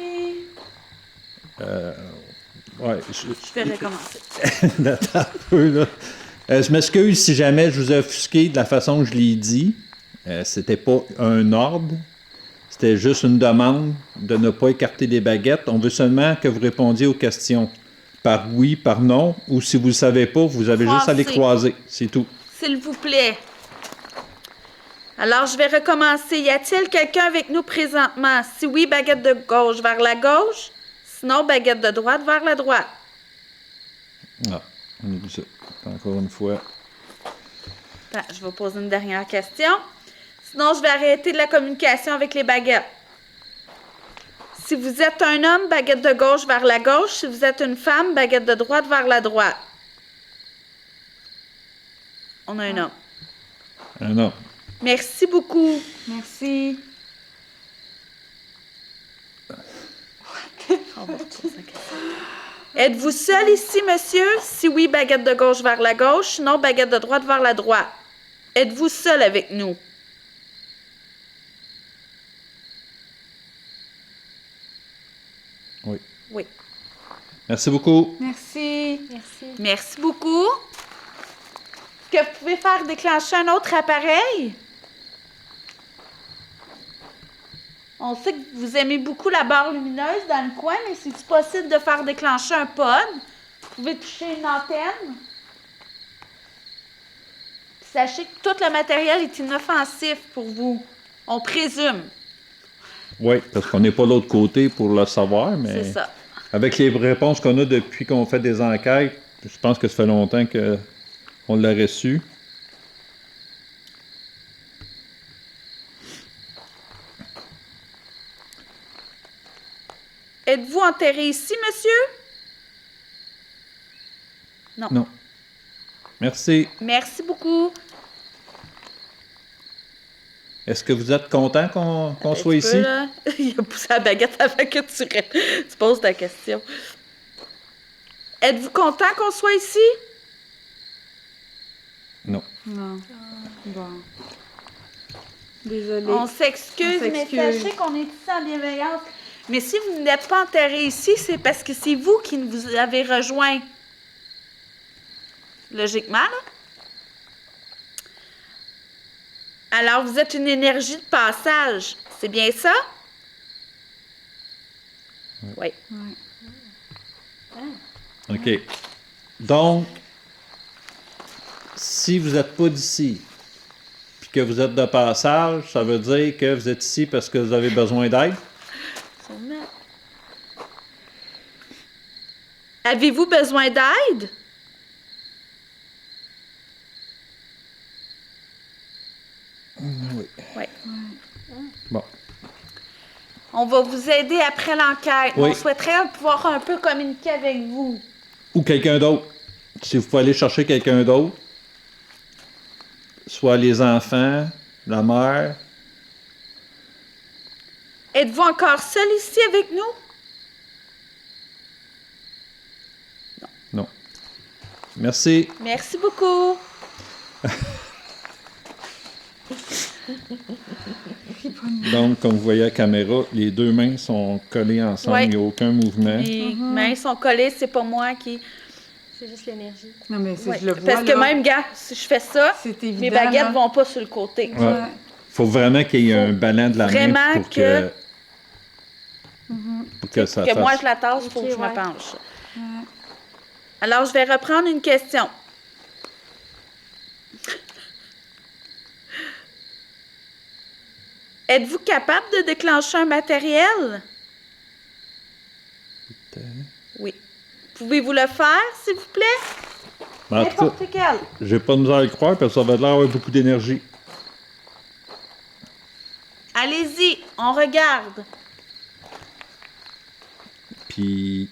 Ouais, Je vais recommencer. Attends un peu, là. Je m'excuse si jamais je vous ai offusqué de la façon que je l'ai dit. C'était pas un ordre. C'était juste une demande de ne pas écarter des baguettes. On veut seulement que vous répondiez aux questions par oui, par non, ou si vous ne le savez pas, vous avez juste à les croiser. C'est tout. S'il vous plaît. Alors, je vais recommencer. Y a-t-il quelqu'un avec nous présentement? Si oui, baguette de gauche vers la gauche. Sinon, baguette de droite vers la droite. Ah, on a vu ça. Encore une fois. Attends, je vais poser une dernière question. Sinon, je vais arrêter de la communication avec les baguettes. Si vous êtes un homme, baguette de gauche vers la gauche. Si vous êtes une femme, baguette de droite vers la droite. On a un homme. Ah non. Merci beaucoup. Merci. On va retourner la question. Êtes-vous seul ici, monsieur? Si oui, baguette de gauche vers la gauche. Sinon, baguette de droite vers la droite. Êtes-vous seul avec nous? Oui. Oui. Merci beaucoup. Merci. Merci. Merci beaucoup. Est-ce que vous pouvez faire déclencher un autre appareil? On sait que vous aimez beaucoup la barre lumineuse dans le coin, mais c'est possible de faire déclencher un pod? Vous pouvez toucher une antenne. Puis sachez que tout le matériel est inoffensif pour vous. On présume. Oui, parce qu'on n'est pas de l'autre côté pour le savoir, mais C'est ça. avec les réponses qu'on a depuis qu'on fait des enquêtes, je pense que ça fait longtemps qu'on l'aurait su. Êtes-vous enterré ici, monsieur? Non. Non. Merci. Merci beaucoup. Est-ce que vous êtes content qu'on soit Un ici? peu, là. Il a poussé la baguette avant que tu poses ta question. Êtes-vous content qu'on soit ici? Non. Non. Bon. Désolée. On s'excuse, On mais s'excuse. sachez qu'on est ici en bienveillance. Mais si vous n'êtes pas enterré ici, c'est parce que c'est vous qui vous avez rejoint. Logiquement, là. Alors, vous êtes une énergie de passage. C'est bien ça? Oui. OK. Donc, si vous n'êtes pas d'ici, puis que vous êtes de passage, ça veut dire que vous êtes ici parce que vous avez besoin d'aide? Sûrement. Avez-vous besoin d'aide? Oui. Oui. Bon. On va vous aider après l'enquête. Oui. On souhaiterait pouvoir un peu communiquer avec vous. Ou quelqu'un d'autre. Si vous pouvez aller chercher quelqu'un d'autre, soit les enfants, la mère. Êtes-vous encore seul ici avec nous? Non. Merci. Merci beaucoup. Donc, comme vous voyez à la caméra, les deux mains sont collées ensemble, Ouais. il n'y a aucun mouvement. Les mains sont collées, c'est pas moi qui... C'est juste l'énergie. Non, mais c'est, Ouais. je le vois, Parce que là, même, gars, si je fais ça, c'est évident. mes baguettes là. vont pas sur le côté. Ouais. Ouais. Faut vraiment qu'il y ait un ballon de la main vraiment pour que ça Que fasse. moi, je la tasse, il faut Ok, que je me ouais. penche. Ouais. Alors, je vais reprendre une question. Êtes-vous capable de déclencher un matériel? Oui. Pouvez-vous le faire, s'il vous plaît? En tout cas, N'importe quel. j'ai pas de misère à le croire parce que ça va l'air d'avoir beaucoup d'énergie. Allez-y, on regarde. Puis,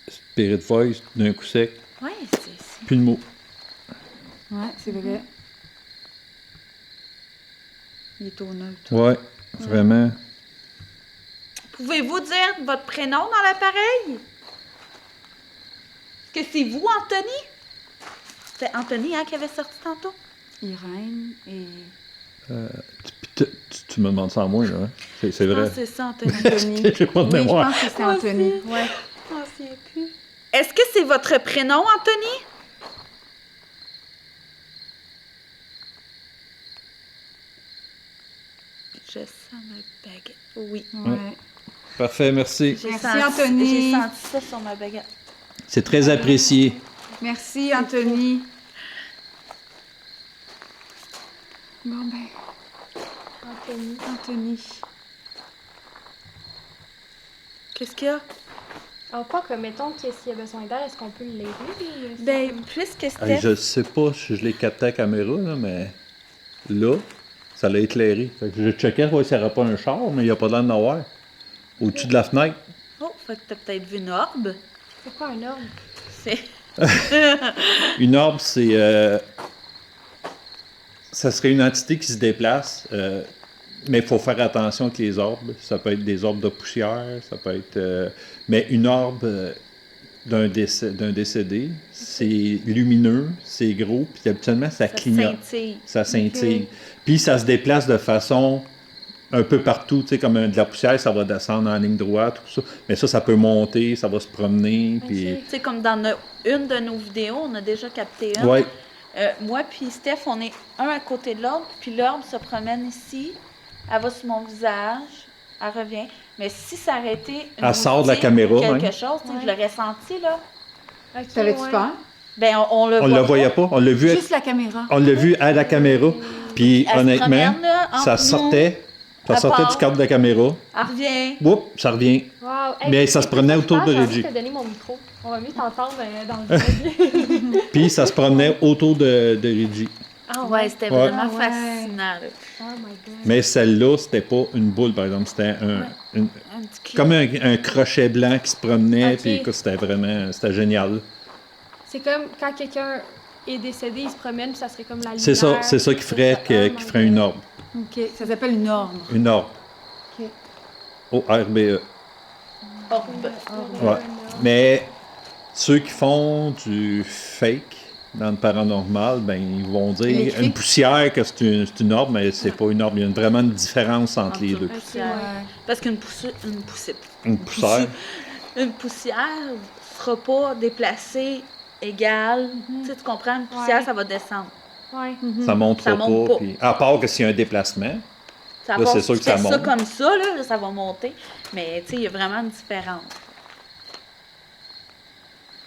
Spirit Voice, d'un coup sec, Oui, c'est... plus de mots. Ouais, c'est vrai. Il est au neutre. Ouais, vraiment. Pouvez-vous dire votre prénom dans l'appareil? Est-ce que c'est vous, Anthony? C'est Anthony, hein, qui avait sorti tantôt? Irène et Tu me demandes ça à moi, là. Hein? C'est Je vrai. pense que c'est ça, Anthony. Anthony. J'ai pas de Oui, je mémoire. pense que c'est Moi Anthony. aussi. Ouais. Je m'en souviens plus. Est-ce que c'est votre prénom, Anthony? Je sens ma baguette. Oui. Ouais. Parfait, merci. Merci, J'ai Anthony. senti ça sur ma baguette. C'est très apprécié. Merci, Anthony. Bon, ben, Anthony. Anthony. Qu'est-ce qu'il y a? Alors, quoi que, mettons, que s'il y a besoin d'aide, est-ce qu'on peut l'aider? Ben, puisque Hey, c'était... je sais pas si je l'ai capté à la caméra, là, mais là, ça l'a éclairé. Fait que je checkais voir s'il n'y aurait pas un char, mais il n'y a pas l'air d'en avoir. Au-dessus de la fenêtre. Oh, fait que t'as peut-être vu une orbe. C'est quoi un orbe? C'est... Une orbe, c'est. Ça serait une entité qui se déplace, mais il faut faire attention avec les orbes. Ça peut être des orbes de poussière, ça peut être. Mais une orbe d'un décédé, c'est lumineux, c'est gros, puis habituellement, ça clignote. scintille. Ça scintille. Puis ça se déplace de façon un peu partout, tu sais, comme de la poussière, ça va descendre en ligne droite, tout ça. Mais ça peut monter, ça va se promener, puis... Tu sais, comme dans une de nos vidéos, on a déjà capté une. Ouais, Moi puis Steph, on est un à côté de l'orbe, puis l'orbe se promène ici, elle va sur mon visage, elle revient. Mais si ça aurait été une Elle sort de la routine caméra, ou quelque même. chose, tu sais, Ouais. je l'aurais senti, là. Ok, T'avais-tu ouais. peur? Ben, on le on voit le voyait pas, on l'a vu, Juste la caméra. on l'a vu à la caméra, puis Elle se honnêtement, promène, là, entre ça nous. sortait Elle du part. cadre de la caméra, Elle revient. oups, ça revient. Wow. Mais ça se promenait autour de Reggie. Reggie. Je vais te donner mon micro. On va mieux t'entendre dans le vide. Puis ça se promenait autour de Reggie. Ah Ouais, c'était Ouais. vraiment Ah ouais. fascinant, là. Oh my god. Mais celle-là, c'était pas une boule, par exemple, c'était Un petit clip. comme un crochet blanc qui se promenait, Ok. puis écoute, c'était génial. C'est comme quand quelqu'un est décédé, il se promène, puis ça serait comme la lumière. C'est ça qui ferait, qui ferait une orbe. OK. Ça s'appelle une orbe. Une orbe. OK. O-R-B-E. Orbe. Ouais. Mais ceux qui font du fake, dans le paranormal, ben ils vont dire L'écrit. une poussière que c'est une orbe, mais c'est pas une orbe. Il y a vraiment une différence entre les deux. Poussière. Ouais. Parce qu'une Une poussière. une poussière ne sera pas déplacée égale. Tu sais, tu comprends? Une poussière, Ouais. ça va descendre. Ouais. Ça montera Ça monte pas. pas. Puis, à part que s'il y a un déplacement. Ça Là, va, c'est sûr si que tu ça fais ça monte. comme ça, là, ça va monter. Mais tu sais, il y a vraiment une différence.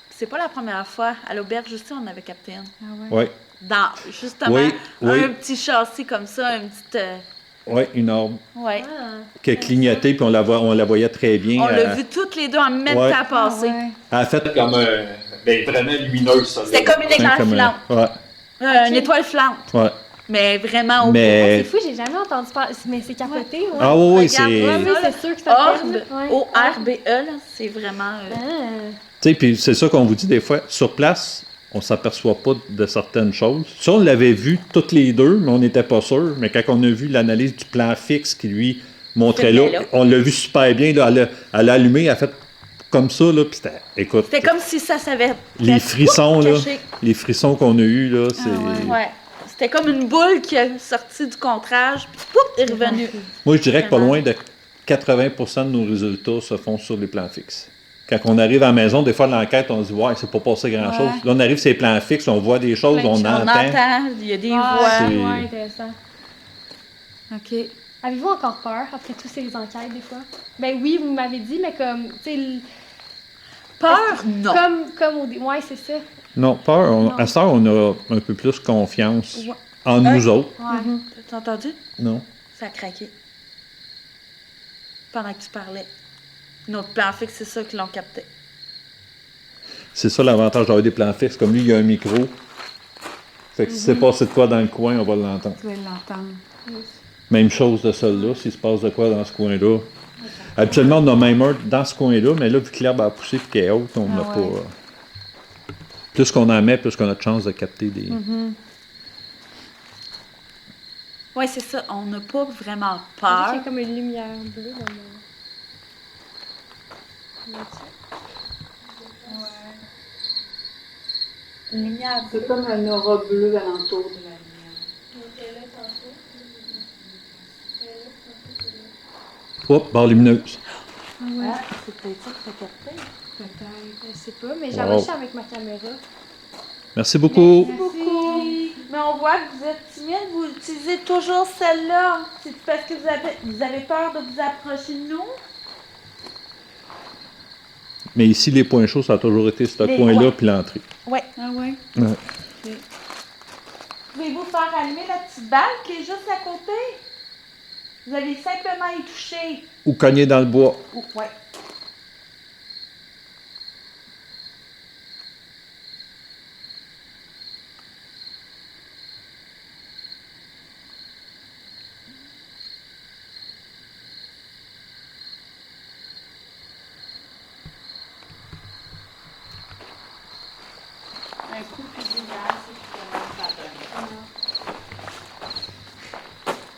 C'est pas la première fois. À l'auberge aussi, on avait capté une. Ah ouais. Oui, Dans, justement, Oui, oui. un petit châssis comme ça, une petite... oui, une orbe ouais. Ah. qui a clignoté, puis on la voyait très bien. On l'a vu toutes les deux en même Ouais. temps passer. Ah ouais. Elle a fait comme vraiment lumineuse, ça. C'était comme une éclair filante. Ouais, Une étoile filante. ouais. Mais vraiment au Mais. C'est fou, j'ai jamais entendu parler. Mais c'est capoté, ouais. Ah oui, Regarde, c'est. ouais, Oui, ça, c'est sûr que ça Orbe, fait. Ouais. O-R-B-E, là, c'est vraiment... Ah. Tu sais, puis c'est ça qu'on vous dit des fois, sur place, on s'aperçoit pas de certaines choses. Ça, on l'avait vu toutes les deux, mais on n'était pas sûr. Mais quand on a vu l'analyse du plan fixe qui lui montrait C'était là, là. on l'a vu super bien. Là, elle a allumé, elle a fait comme ça, là, puis c'était. Écoute, C'était comme si ça savait... les frissons, là, caché. les frissons qu'on a eus, là, c'est. ouais. Ouais. C'était comme une boule qui a sorti du contrage, puis pouf, est revenue. Moi, je dirais que pas Vraiment. loin de 80% de nos résultats se font sur les plans fixes. Quand on arrive à la maison, des fois, l'enquête, on se dit, ouais, c'est pas passé grand-chose. Ouais. Là, on arrive sur les plans fixes, on voit des choses, Plein de on choses. On entend. entend, il y a des Ah, voix. C'est- ouais, intéressant. OK. Avez-vous encore peur après toutes ces enquêtes, des fois? Ben oui, vous m'avez dit, mais comme, tu sais, Peur? Non. comme au début. Ouais, c'est ça. Non, peur. Non. À ce temps, on a un peu plus confiance Ouais. en nous autres. Ouais. T'as entendu? Non. Ça a craqué. Pendant que tu parlais. Notre plan fixe, c'est ça qu'ils l'ont capté. C'est ça l'avantage d'avoir des plans fixes. Comme lui, il y a un micro. Fait que si c'est passé de quoi dans le coin, on va l'entendre. Tu vas l'entendre. Même chose de celle-là, s'il se passe de quoi dans ce coin-là. Habituellement, on a même un dans ce coin-là, mais là, vu que l'herbe a poussé et qu'elle est haute, on n'a Ah pas. ouais. Plus qu'on en met, plus qu'on a de chance de capter des. Oui, c'est ça. On n'a pas vraiment Il y peur. a comme une lumière bleue dans Une lumière bleue. C'est comme un aura bleu alentour de la lumière. Hop, barre lumineuse. Ah, c'est peut-être ça que t'as capté. Peut-être. Je sais pas, mais Wow. j'avais avec ma caméra. Merci beaucoup. Beaucoup. Mais on voit que vous êtes timide, vous utilisez toujours celle-là. C'est parce que vous avez peur de vous approcher de nous? Mais ici, les points chauds, ça a toujours été ce Les coin-là points. puis l'entrée. Oui. Ah ouais? Ouais. Pouvez-vous faire allumer la petite balle qui est juste à côté? Vous allez simplement y toucher. Ou cogner dans le bois. Ouais. Un coup puis du gaz, c'est vraiment pas donne.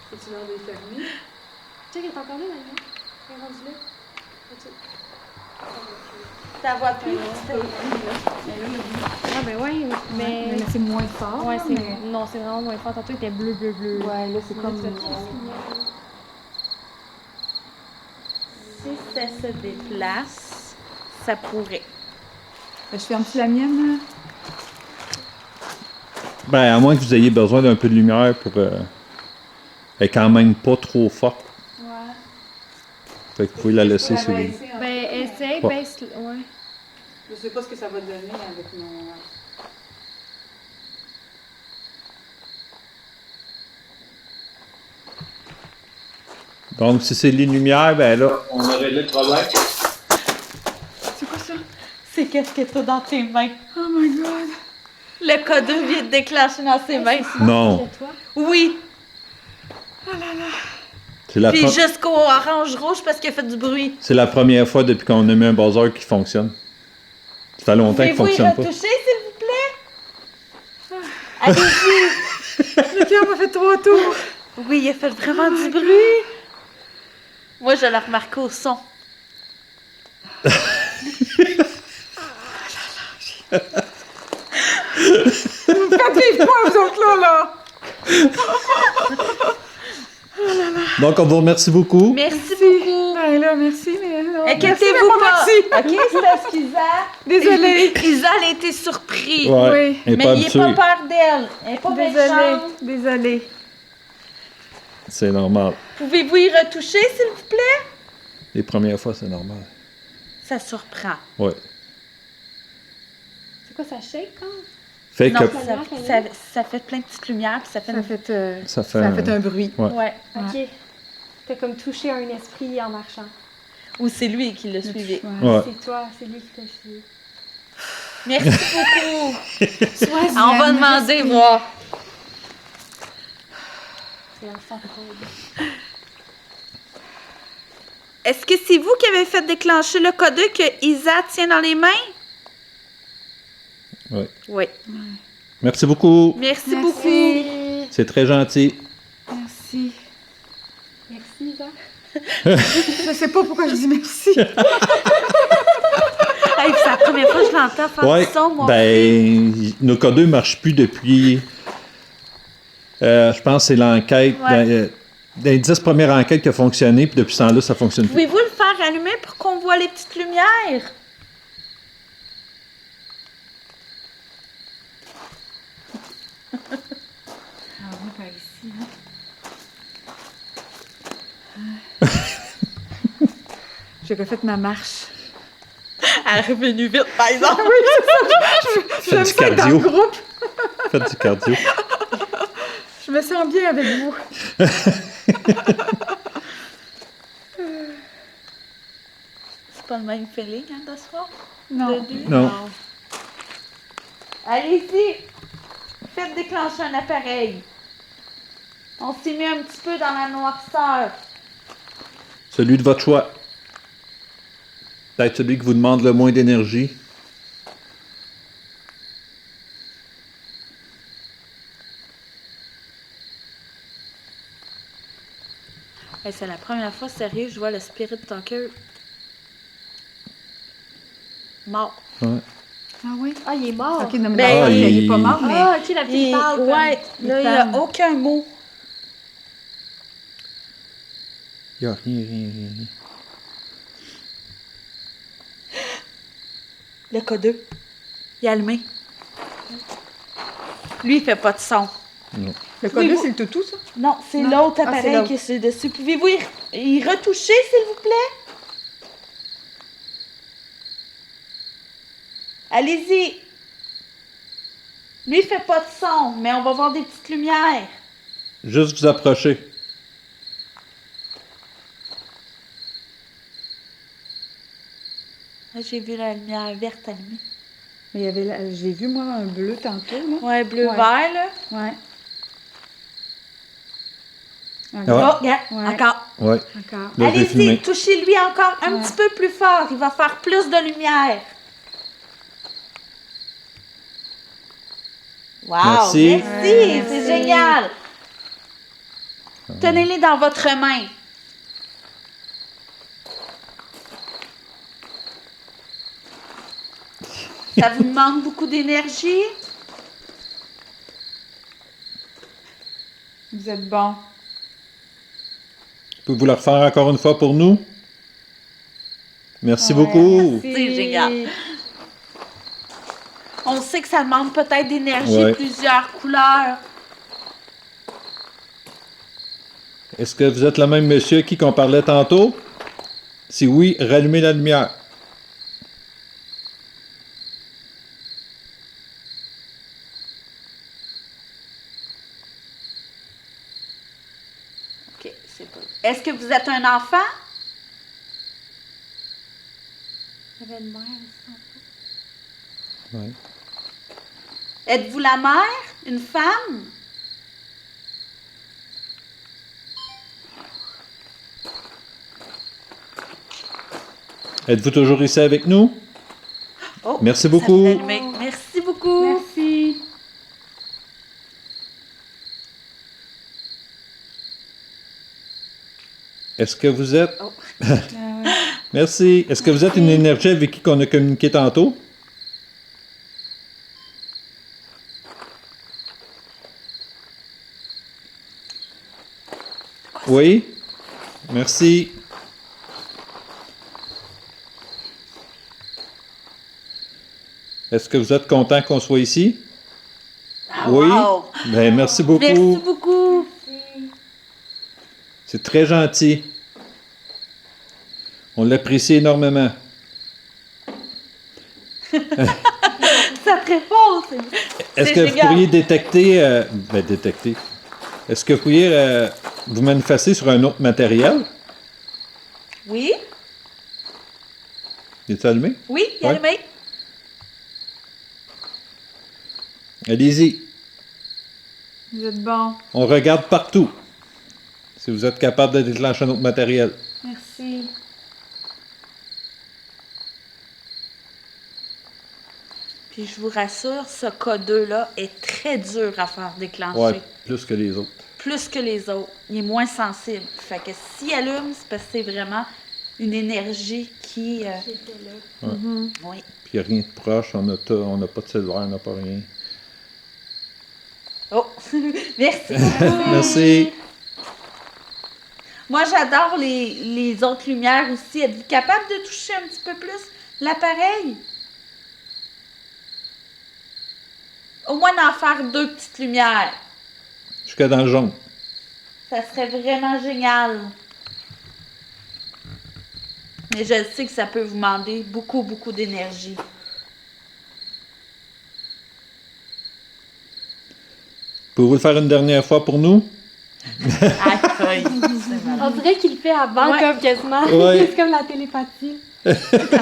Faut-tu leur déterminer? Tu sais qu'elle est encore là, maintenant? Elle est rendue là. Ok. Ta voix plus. Ah, ben ouais, mais. Mais c'est moins fort. Ouais, là, c'est. mais... Non, c'est vraiment moins fort. Tantôt, il était bleu, bleu, bleu. Ouais, là, c'est comme... Là, tu fais- Si ça se déplace, ça pourrait. Je ferme-tu la mienne, là? Ben, à moins que vous ayez besoin d'un peu de lumière pour. Elle est quand même pas trop forte. Ouais. Fait que vous pouvez la laisser si vous voulez. Ben, essaye, Ouais. baisse. Ouais. Je sais pas ce que ça va donner avec mon... Donc, si c'est les lumières, ben là, on aurait le problème. C'est quoi ça? C'est qu'est-ce que t'as dans tes mains. Oh my God! Le code vient de déclencher dans ses mains. Non. C'est toi. Oui. C'est la, Puis pro- jusqu'au orange-rouge parce qu'il a fait du bruit. c'est la première fois depuis qu'on a mis un buzzer qui fonctionne. Ça fait longtemps qu'il Pouvez-vous y fonctionne pas. retoucher, s'il vous plaît? Allez-y. Le cœur m'a fait 3 tours! Oui, il a fait vraiment du bruit. Moi, je l'ai remarqué au son. Négativement, vous autres là! Donc, on vous remercie beaucoup. Merci beaucoup. Ben là, merci, mais non. Inquiétez-vous pas. Merci. OK, c'est parce qu'Isa... Désolée. Isa, elle a été surprise. Ouais, Oui. elle est Mais pas il n'est habituée. pas peur d'elle. Elle n'est pas méchante. Désolée. C'est normal. Pouvez-vous y retoucher, s'il vous plaît? Les premières fois, c'est normal. Ça surprend. Ouais. C'est quoi, ça shake, hein? Fait Non, que... ça fait plein de petites lumières, puis ça fait... Ça Ça fait a fait un bruit. Ouais. Ouais. OK. T'as comme touché un esprit en marchant. Ou c'est lui qui l'a suivi. Ouais. C'est toi, c'est lui qui t'a suivi. Merci beaucoup. Sois-y, On va demander, voir. C'est un fantôme. Est-ce que c'est vous qui avez fait déclencher le code que Isa tient dans les mains? Ouais. Oui. Merci beaucoup. Merci Merci. beaucoup. C'est très gentil. Merci. Merci, Isa. Je sais pas pourquoi je dis merci. Hey, puis c'est la première fois que je l'entends faire Ouais. du son, moi. Ben, nos codes ne marchent plus depuis. Je pense que c'est l'enquête. Ouais. Dans les 10 premières enquêtes qui a fonctionné, puis depuis ce temps-là, ça fonctionne plus. Pouvez-vous le faire allumer pour qu'on voit les petites lumières? Ah oui, par ici. J'ai refait ma marche. Elle est revenue vite, par exemple. Faites J'aime du ça être dans cardio. le groupe. Faites du cardio. Je me sens bien avec vous. C'est pas le même feeling, hein, de soir? Non. De deux? Non. Allez-y. Faites déclencher un appareil. On s'est mis un petit peu dans la noirceur. Celui de votre choix. Peut-être celui qui vous demande le moins d'énergie. Hey, c'est la première fois, sérieux, je vois le Spirit Talker mort. Ouais. Ah oui? Ah, il est mort. Ok, non, mais Ben, d'accord, il- il est pas mort, mais... Ah, ok, la petite parle. comme- Ouais, là, il n'y a aucun mot. Il n'y a rien, rien, rien. Le codeux. Il est allumé. Lui, il fait pas de son. Le code c'est le toutou, ça? Non, c'est Non. l'autre Ah, c'est appareil l'autre. qui est sur le dessus. Pouvez-vous y retoucher, s'il vous plaît? Allez-y. Lui, il fait pas de son, mais on va voir des petites lumières. Juste vous approcher. Là, j'ai vu la lumière verte allumée. Mais il y avait, j'ai vu, moi, un bleu tantôt, là. Ouais, bleu-vert, Ouais. là. Ouais. Ah ouais. Oh, regarde, Ouais. encore. Ouais. Encore. Là, je l'ai filmé. Allez-y, touchez-lui encore un Ouais. petit peu plus fort. Il va faire plus de lumière. Wow, Merci. merci, c'est Merci. génial. Tenez-les dans votre main. Ça vous demande beaucoup d'énergie? Vous êtes bon. Pouvez-vous le refaire encore une fois pour nous? Merci Ouais, beaucoup. merci. C'est génial. On sait que ça demande peut-être d'énergie, Ouais. plusieurs couleurs. Est-ce que vous êtes le même monsieur à qui qu'on parlait tantôt? Si oui, rallumez la lumière. OK, c'est pas... Est-ce que vous êtes un enfant? Il y avait une mère aussi. Ouais. Êtes-vous la mère? Une femme? Êtes-vous toujours ici avec nous? Oh, Merci ça beaucoup. s'est allumé. Merci beaucoup. Merci. Est-ce que vous êtes... Oh. Merci. Est-ce que vous êtes une énergie avec qui on a communiqué tantôt? Oui. Merci. Est-ce que vous êtes content qu'on soit ici? Oui. Wow. Ben, merci beaucoup. Merci beaucoup. C'est très gentil. On l'apprécie énormément. Ça te répond. Est-ce C'est que vous génial. pourriez détecter... détecter. Est-ce que vous pourriez vous manifester sur un autre matériel? Oui, Il est allumé? oui, il y a Ouais. le mec. Allez-y. Vous êtes bon. On regarde partout. Si vous êtes capable de déclencher un autre matériel. Merci. Puis je vous rassure, ce K2-là est très dur à faire déclencher. Ouais, plus que les autres. Plus que les autres. Il est moins sensible. Fait que s'il allume, c'est parce que c'est vraiment une énergie qui... J'étais là. Oui. Puis il n'y a rien de proche, on n'a pas de cellulaire, on n'a pas rien. Oh, merci. Merci. Moi, j'adore les autres lumières aussi. Êtes-vous capable de toucher un petit peu plus l'appareil? Au moins d'en faire 2 petites lumières. Jusque dans le jaune. Ça serait vraiment génial. Mais je sais que ça peut vous demander beaucoup, beaucoup d'énergie. Pouvez-vous le faire une dernière fois pour nous? Aïe, On dirait qu'il le fait avant, Ouais. comme quasiment. Ouais. C'est comme la télépathie.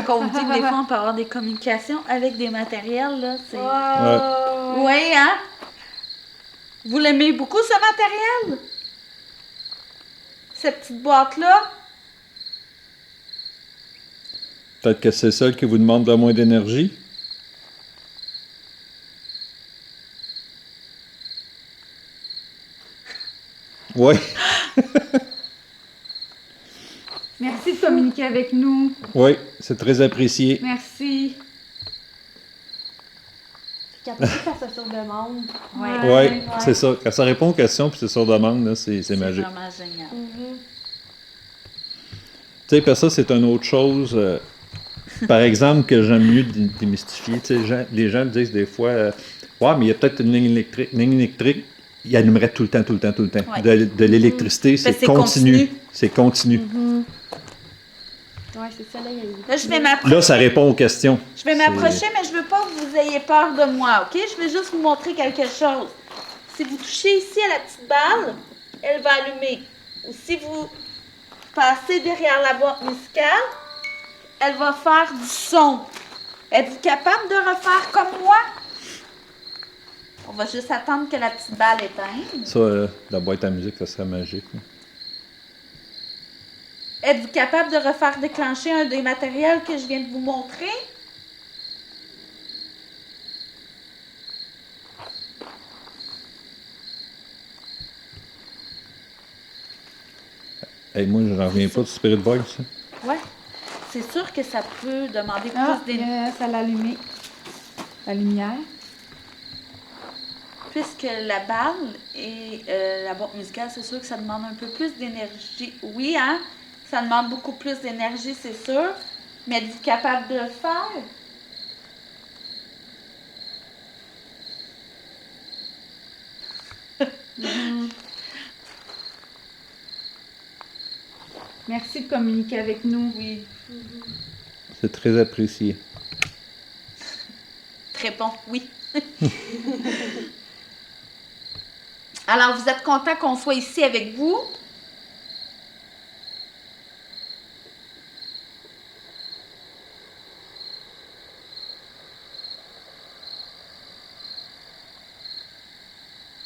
Quand on vous dit que des fois, on peut avoir des communications avec des matériels, là, c'est... Wow. Oui, hein? Vous l'aimez beaucoup, ce matériel? Cette petite boîte-là? Peut-être que c'est celle qui vous demande le moins d'énergie. Oui. Merci de communiquer avec nous. Oui, c'est très apprécié. Merci. Capable de faire ça sur demande. Oui. Oui, c'est ça. Quand ça répond aux questions puis c'est sur demande, là, c'est magique. C'est vraiment génial. Tu sais, parce que ça, c'est une autre chose. Par exemple, que j'aime mieux démystifier. Tu sais, les gens me disent des fois, ouais, mais il y a peut-être une ligne électrique. Une ligne électrique, il allumerait tout le temps. Ouais. De l'électricité, Ben, c'est continu. C'est continu. Ouais, c'est ça, là, il y a eu. Là, je vais m'approcher. Là, ça répond aux questions. Je vais m'approcher, mais je veux pas que vous ayez peur de moi, OK? Je vais juste vous montrer quelque chose. Si vous touchez ici à la petite balle, elle va allumer. Ou si vous passez derrière la boîte musicale, elle va faire du son. Êtes-vous capable de refaire comme moi? On va juste attendre que la petite balle éteigne. Ça, la boîte à musique, ça serait magique. Là. Êtes-vous capable de refaire déclencher un des matériels que je viens de vous montrer? Hey, moi, j'en reviens pas du Spirit Voice. Ça. Ouais. C'est sûr que ça peut demander Ah, plus d'énergie. ça l'a allumé. La lumière. Puisque la balle et la boîte musicale, c'est sûr que ça demande un peu plus d'énergie. Oui, hein? Ça demande beaucoup plus d'énergie, c'est sûr. Mais êtes-vous capable de le faire? Merci de communiquer avec nous. Oui. C'est très apprécié. Très bon, oui. Alors, vous êtes content qu'on soit ici avec vous?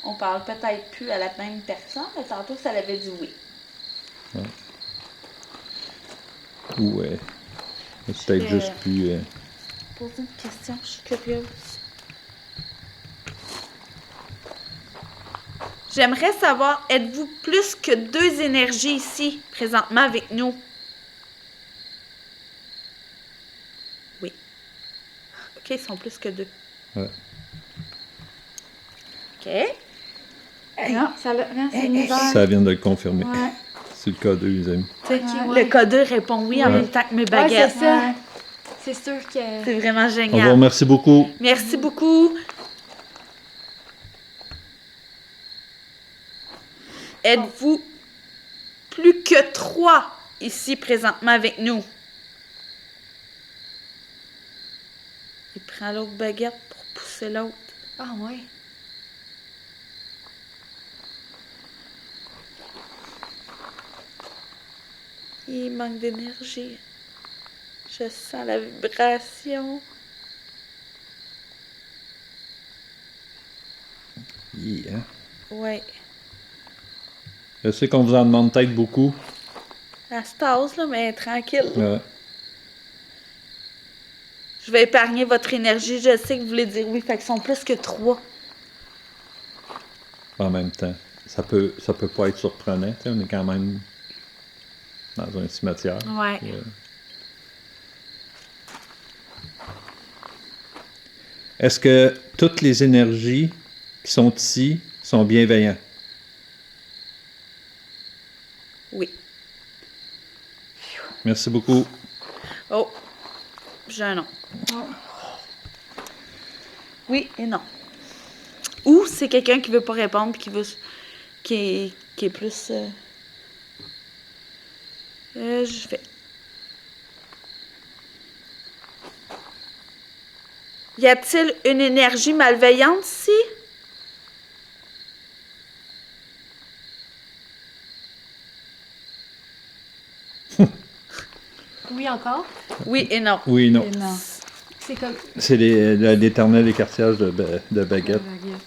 On parle peut-être plus à la même personne, mais tantôt, ça l'avait dit oui. Ou peut-être juste plus... Poser une question, je suis curieuse. J'aimerais savoir, êtes-vous plus que 2 énergies ici, présentement avec nous? Oui. OK, ils sont plus que 2. Ouais. OK. Non, ça l'a. Non, c'est une misère. Ça vient de le confirmer. Ouais. C'est le cas 2, les amis. Tu sais, ouais. Le code 2 répond oui en Ouais. même temps que mes Ouais, baguettes. c'est ça. Ouais. C'est sûr que... C'est vraiment On vous génial. remercie beaucoup. Merci beaucoup. Êtes-vous plus que 3 ici présentement avec nous? Il prend l'autre baguette pour pousser l'autre. Ah ouais. Il manque d'énergie. Je sens la vibration. Yeah. Ouais. Je sais qu'on vous en demande peut-être beaucoup. Elle se tasse, là, mais tranquille. Ouais. Je vais épargner votre énergie. Je sais que vous voulez dire oui, fait qu'ils sont plus que 3. En même temps, ça peut pas être surprenant. Tu sais, on est quand même dans un cimetière. Ouais. Puis, est-ce que toutes les énergies qui sont ici sont bienveillantes? Oui. Merci beaucoup. Oh, j'ai un nom. Oui et non. Ou c'est quelqu'un qui veut pas répondre puis qui est plus. Je fais. Y a-t-il une énergie malveillante ici? Oui, encore. Oui et non. Oui, non. Et non. C'est comme... C'est l'éternel écartillage de baguettes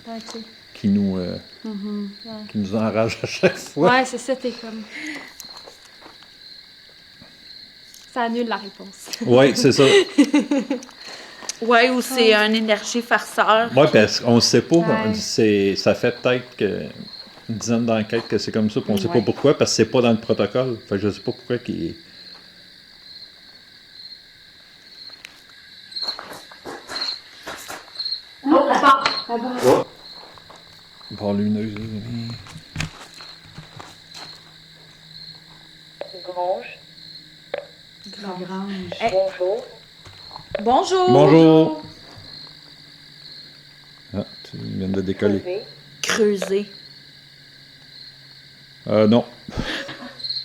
Ok. qui nous enrage à chaque fois. Ouais, c'est ça, t'es comme... Ça annule la réponse. Oui, c'est ça. Ouais, ou c'est une énergie farceur. Oui, parce qu'on ne sait pas. Ouais. Ça fait peut-être une dizaine d'enquêtes que c'est comme ça, puis on ne sait pas Ouais. pourquoi, parce que c'est pas dans le protocole. Fait que je sais pas pourquoi qui. Barre lumineuse. Grange. La grange. Bonjour. Bonjour. Bonjour. Ah, tu viens de décoller. Creusé. Creuser. Non.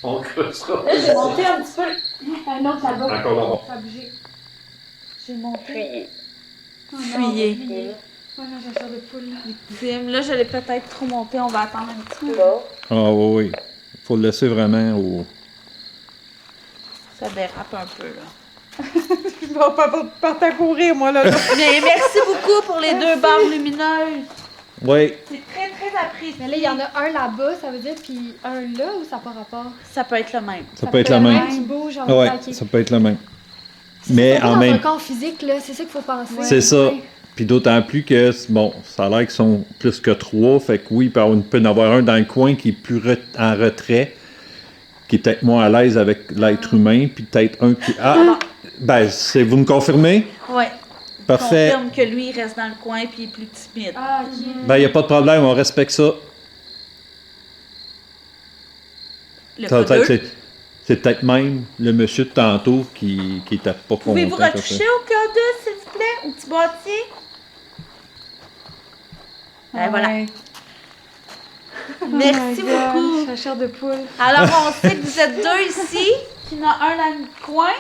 On creusera. J'ai monté un petit peu. Un autre là-bas. Encore là-bas. Ça a bougé. J'ai monté. Fuyez. Fuyez. Ouais, non, j'ai un chair de poule. Dim, là, je l'ai peut-être trop monté. On va attendre un petit peu. Mort. Ah oui, oui. Il faut le laisser vraiment au. Ça dérape un peu, là. Je vais pas courir, moi, là. Mais merci beaucoup pour les 2 barres lumineuses. Oui. C'est très, très apprécié. Mais là, il y en a un là-bas, ça veut dire, puis un là, ou ça n'a pas rapport? Ça peut être le même. Ça peut être la même. Qui bouge en Ah ouais, même temps, ok. ça peut être la même. C'est Mais pas en dans même un corps physique, là, c'est ça qu'il faut penser. C'est ça. Ouais. Puis d'autant plus que, bon, ça a l'air qu'ils sont plus que 3. Fait que oui, il peut y en avoir un dans le coin qui est plus en retrait, qui est peut-être moins à l'aise avec l'être humain, puis peut-être un qui. Ah! Ben, vous me confirmez? Ouais. Parfait. Confirme que lui, il reste dans le coin puis il est plus timide. Ah, ok. Ben, il n'y a pas de problème, on respecte ça. Le Ça, code 2. c'est peut-être même le monsieur de tantôt qui était pas content. Pouvez-vous comme ça. retoucher au code 2, s'il vous plaît? Au petit boîtier? Ben voilà. Ouais. Merci Oh my God, beaucoup. j'ai la chair de poule. Alors, on sait que vous êtes 2 ici, qu'il y en a un dans le coin.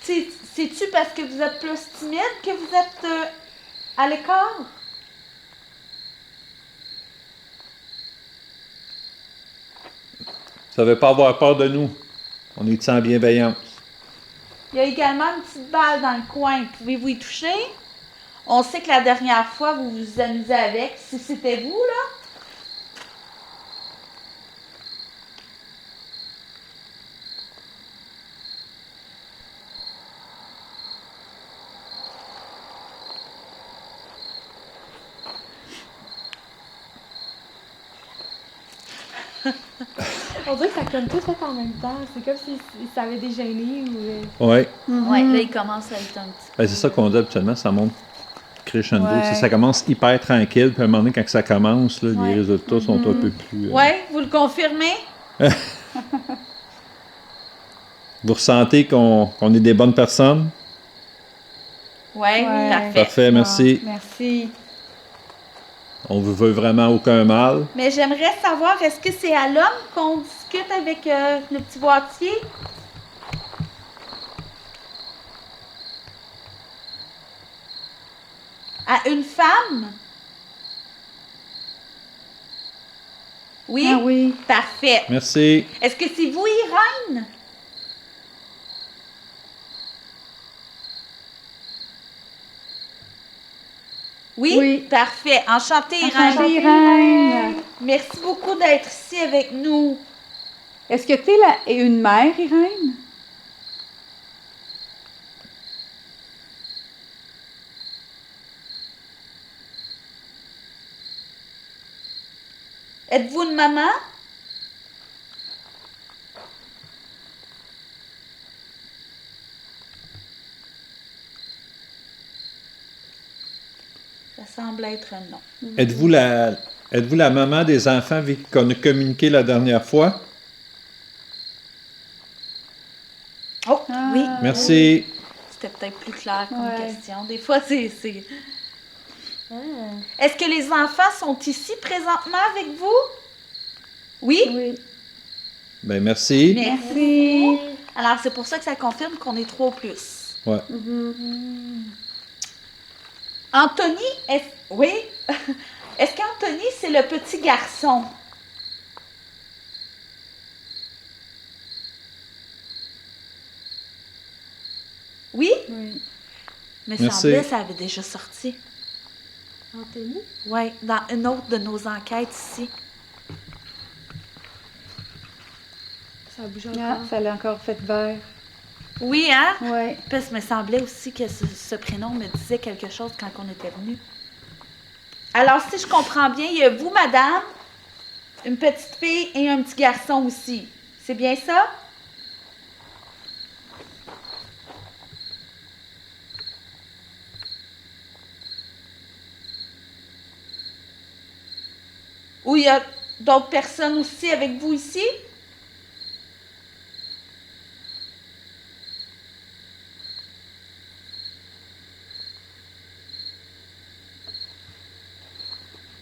C'est-tu parce que vous êtes plus timide que vous êtes à l'écart? Ça ne veut pas avoir peur de nous. On est sans bienveillance. Il y a également une petite balle dans le coin. Pouvez-vous y toucher? On sait que la dernière fois, vous vous amusez avec. Si c'était vous, là. On dirait que ça a comme tout fait en même temps. C'est comme si ça avait dégêné ou... Oui. Ouais, là, il commence à être un petit Ben, c'est ça qu'on dit habituellement, ça monte crescendo. Ouais. Tu sais, ça commence hyper tranquille, puis à un moment donné, quand ça commence, là, Ouais. les résultats sont un peu plus. Ouais, vous le confirmez? Vous ressentez qu'on est des bonnes personnes? Oui, Ouais. parfait. Parfait, merci. Ah, merci. On vous veut vraiment aucun mal. Mais j'aimerais savoir, est-ce que c'est à l'homme qu'on discute avec le petit boîtier? À une femme? Oui? Ah oui. Parfait. Merci. Est-ce que c'est vous, Irène? Oui? Oui. Parfait. Enchantée, Irène. Enchantée, Irène. Merci beaucoup d'être ici avec nous. Est-ce que tu es une mère, Irène? Êtes-vous une maman? Ça semble être un non. Êtes-vous la maman des enfants avec qui on a communiqué la dernière fois? Oh, Ah. oui. Merci. C'était peut-être plus clair comme Ouais. question. Des fois, c'est... Est-ce que les enfants sont ici présentement avec vous? Oui? Oui. Ben merci. Merci. Alors, c'est pour ça que ça confirme qu'on est 3 ou plus. Ouais. Anthony, oui? Est-ce qu'Anthony, c'est le petit garçon? Oui? Oui. Mais Merci. semblait ça avait déjà sorti. Anthony? Oui, dans une autre de nos enquêtes ici. Ça a bougé Ah, encore. ça l'a encore fait vert. Oui, hein? Oui. Parce que me semblait aussi que ce prénom me disait quelque chose quand on était venu. Alors, si je comprends bien, il y a vous, madame, une petite fille et un petit garçon aussi. C'est bien ça? Ou il y a d'autres personnes aussi avec vous ici?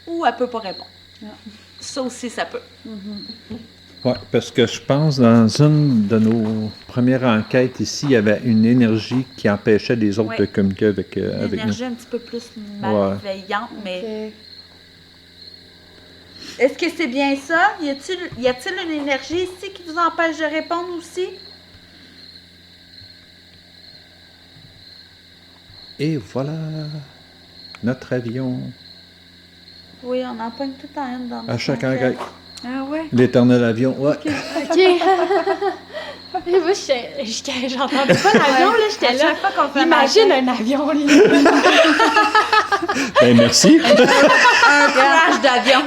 Ou elle peut pas répondre. Ça aussi, ça peut. Ouais, parce que je pense dans une de nos premières enquêtes ici, il y avait une énergie qui empêchait les autres Ouais. de communiquer avec, Une avec nous. énergie un petit peu plus malveillante, mais... Ok. Est-ce que c'est bien ça? Y a-t-il une énergie ici qui vous empêche de répondre aussi? Et voilà notre avion. Oui, on en pogne tout le temps une dans À notre chaque enquête. enquête. Ah ouais? L'éternel avion. Ouais. OK. Et moi, j'entendais pas l'avion, là, j'étais À là. chaque fois qu'on fait Imagine un un avion, là. Ben merci. crash d'avion.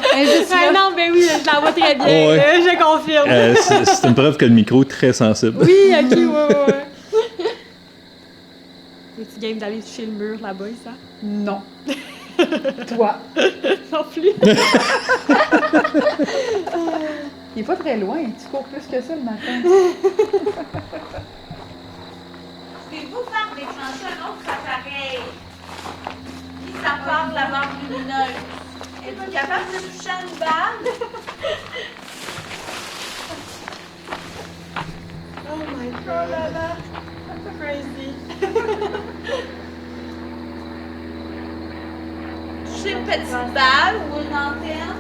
Ah non, ben oui, je la vois très bien, Oh, ouais. là, je confirme. C'est une preuve que le micro est très sensible. Oui, OK, ouais. Es-tu game d'aller toucher le mur là-bas, ça? Non. Toi. Non plus. Il est pas très loin. Tu cours plus que ça le matin. Pouvez-vous faire déclencher un autre appareil qui s'apporte la lampe lumineuse? Êtes-vous capable de toucher à une balle? Oh my god. Oh là là. Crazy. Toucher une petite balle ou une antenne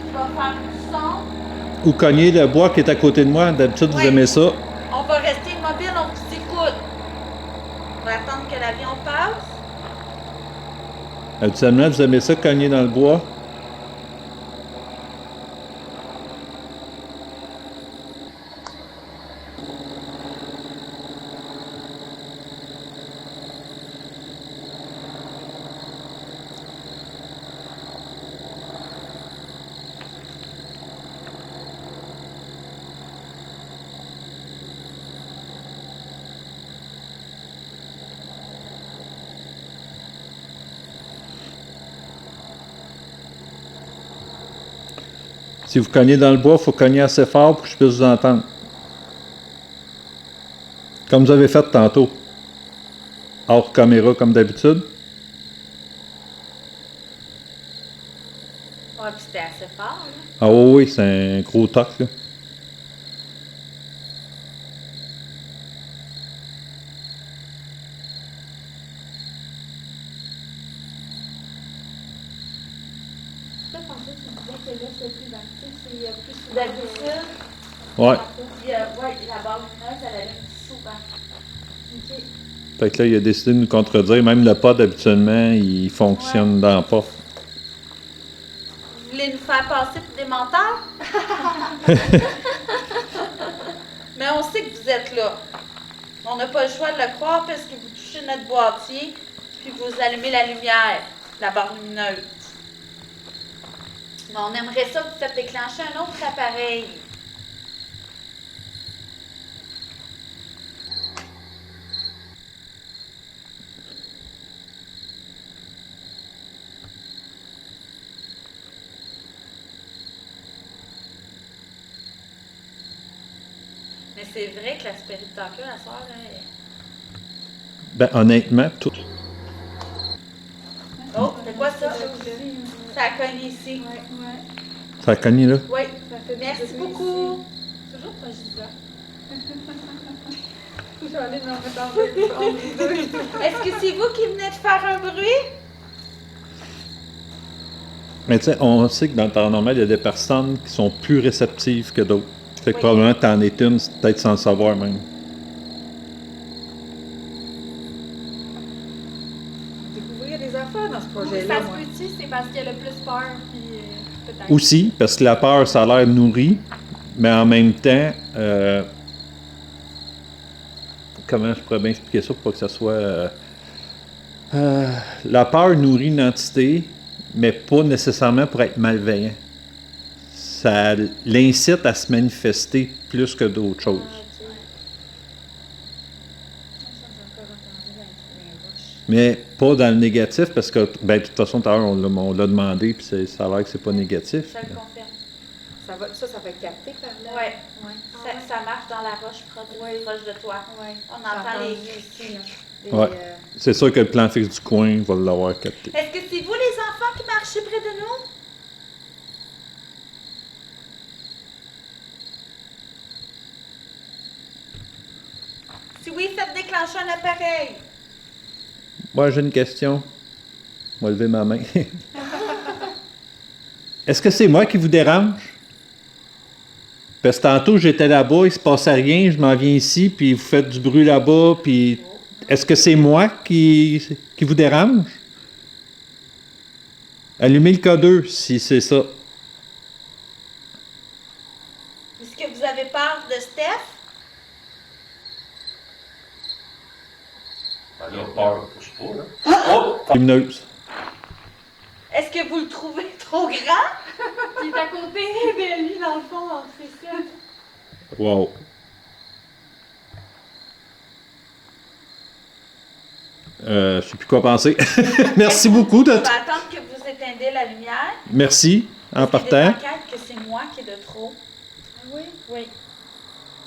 qui va faire du son. Ou cogner le bois qui est à côté de moi. D'habitude, vous Ouais. aimez ça. On va rester immobile, on vous écoute. On va attendre que l'avion passe. Habituellement, vous aimez ça, cogner dans le bois. Si vous cognez dans le bois, il faut cogner assez fort pour que je puisse vous entendre. Comme vous avez fait tantôt. Hors caméra comme d'habitude. Ouais, puis c'était assez fort, là. Ah oui, c'est un gros toc, là. Ça, tantôt, tu disais que là, c'est plus actif, c'est plus souvent. D'habitude, Ouais. puis, ouais, la barre lumineuse, elle allume souvent. Ok. Fait que là, il a décidé de nous contredire. Même le pod, habituellement, il fonctionne dans la porte. Vous voulez nous faire passer pour des menteurs? Mais on sait que vous êtes là. On n'a pas le choix de le croire parce que vous touchez notre boîtier, puis vous allumez la lumière, la barre lumineuse. Mais on aimerait ça que vous faites déclencher un autre appareil. Mais c'est vrai que la Spirit Talker, la soeur, elle... Ben, honnêtement, tout. Oh, c'est quoi ça? Ça a cogné ici. Ça a cogné, là. Oui. Ça fait Merci des bruits beaucoup. ici. Toujours pas Gisela. Je vais aller me remettre entre les deux. Est-ce que c'est vous qui venez de faire un bruit? Mais tu sais, on sait que dans le paranormal, il y a des personnes qui sont plus réceptives que d'autres. Fait que Oui. probablement, t'en es une, peut-être sans le savoir même. Découvrir des affaires dans ce Ça projet-là, se moi. peut-tu, c'est parce qu'il y a le plus peur, puis peut-être. Aussi, parce que la peur, ça a l'air nourri, mais en même temps, comment je pourrais bien expliquer ça pour pas que ça soit... la peur nourrit une entité, mais pas nécessairement pour être malveillant. Ça l'incite à se manifester plus que d'autres choses. Mais pas dans le négatif, parce que, ben, de toute façon, tout à l'heure, on l'a demandé, puis ça a l'air que c'est pas négatif. Ça le confirme. Ça va être capté par là. Oui. Ouais. Ça marche dans la roche proche de toi. Ouais. On entend les... ici, là. Ouais. C'est sûr que le plan fixe du coin va l'avoir capté. Est-ce que c'est vous les enfants qui marchez près de nous? Si oui, faites déclencher un appareil. Moi, j'ai une question. Je vais lever ma main. Est-ce que c'est moi qui vous dérange? Parce que tantôt, j'étais là-bas, il se passait rien, je m'en viens ici, puis vous faites du bruit là-bas, puis... Est-ce que c'est moi qui vous dérange? Allumez le K2, si c'est ça. Est-ce que vous avez peur de Steph? Ben là, peur, je sais pas, là. Oh! Lumineuse. Est-ce que vous le trouvez trop grand? Il est à côté de lui, dans le fond, entre ses sept. Wow. Je sais plus quoi penser. Merci beaucoup On de... va attendre que vous éteindez la lumière. Merci, en Parce qu'il y a partant. des enquêtes que c'est moi qui est de trop. Ah oui? Oui.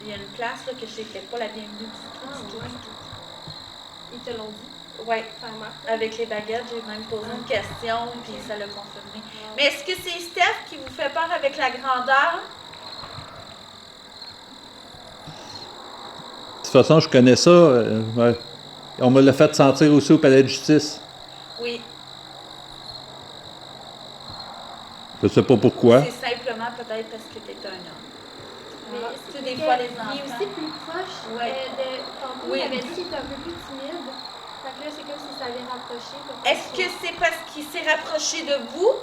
Il y a une place là, que je n'ai pas la bienvenue du tout. Ah, du tout, ouais. du tout. Ils te l'ont dit. Oui. Ça marche. Avec les baguettes, j'ai même posé une question, puis ça l'a confirmé. Mais est-ce que c'est Steph qui vous fait peur avec la grandeur? De toute façon, je connais ça. Ouais. On me l'a fait sentir aussi au palais de justice. Oui. Je sais pas pourquoi. C'est simplement peut-être parce que tu es un homme. Mais Ah, c'est des que fois, les Il est enfants. aussi plus proche Ouais. de. Tantôt, Oui. il avait dit qu'il était un peu plus timide. Fait que là, c'est comme si ça avait rapproché. Est-ce que c'est parce qu'il s'est rapproché de vous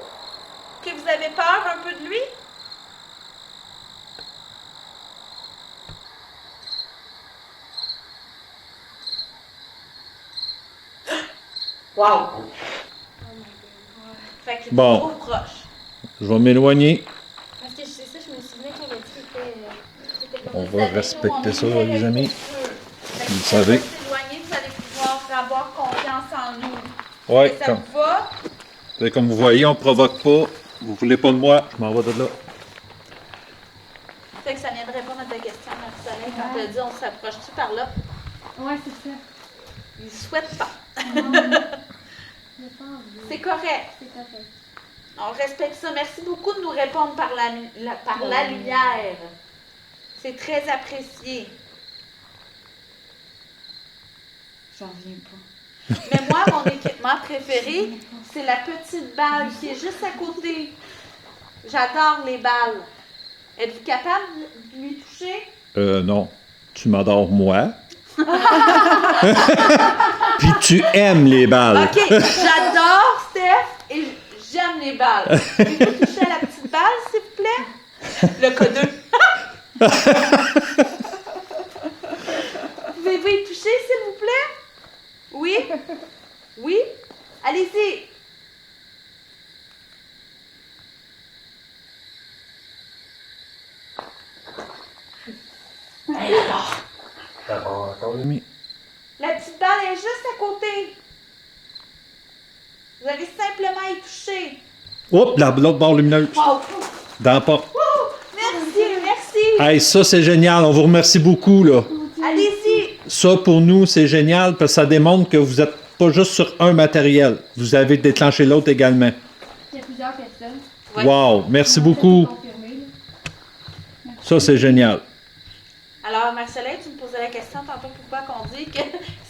que vous avez peur un peu de lui? Wow! Fait qu'il est Bon. trop proche. Je vais m'éloigner. Parce que c'est ça, je me souvenais qu'il avait dit qu'il était. On Vous va savez, respecter nous, ça, on est les amis. Fait que Vous si on savez. va s'éloigner, vous allez pouvoir avoir confiance en nous. Ouais, Ça comme, vous va? comme vous voyez, on provoque pas. Vous voulez pas de moi, je m'en vais de là. Fait que ça vient de répondre à ta question, Marie-Soleil, quand tu as dit on s'approche-tu par là? Ouais, c'est ça. Ils souhaitent pas. Je pense bien. C'est correct. C'est correct. On respecte ça. Merci beaucoup de nous répondre par la lumière. C'est très apprécié. J'en reviens pas. Mais moi, mon équipement préféré, c'est la petite balle qui est juste à côté. J'adore les balles. Êtes-vous capable de lui toucher? Non. Tu m'adores moi. Puis tu aimes les balles. OK, j'adore Steph et j'aime les balles. Pouvez-vous toucher à la petite balle, s'il vous plaît? Le codeux. Pouvez-vous y toucher, s'il vous plaît? Oui? Oui? Allez-y. D'abord, encore une. Mais- La petite balle est juste à côté. Vous avez simplement à y toucher. Oups, l'autre barre lumineuse. Wow. Dans la porte. Merci, merci. Hey, ça, c'est génial. On vous remercie beaucoup, là. Allez-y. Ça, pour nous, c'est génial parce que ça démontre que vous n'êtes pas juste sur un matériel. Vous avez déclenché l'autre également. Il y a plusieurs personnes. Ouais. Wow, merci beaucoup. Confirmé, là. Ça, c'est génial. Alors, Marcelin, tu me posais la question tantôt pourquoi qu'on dit que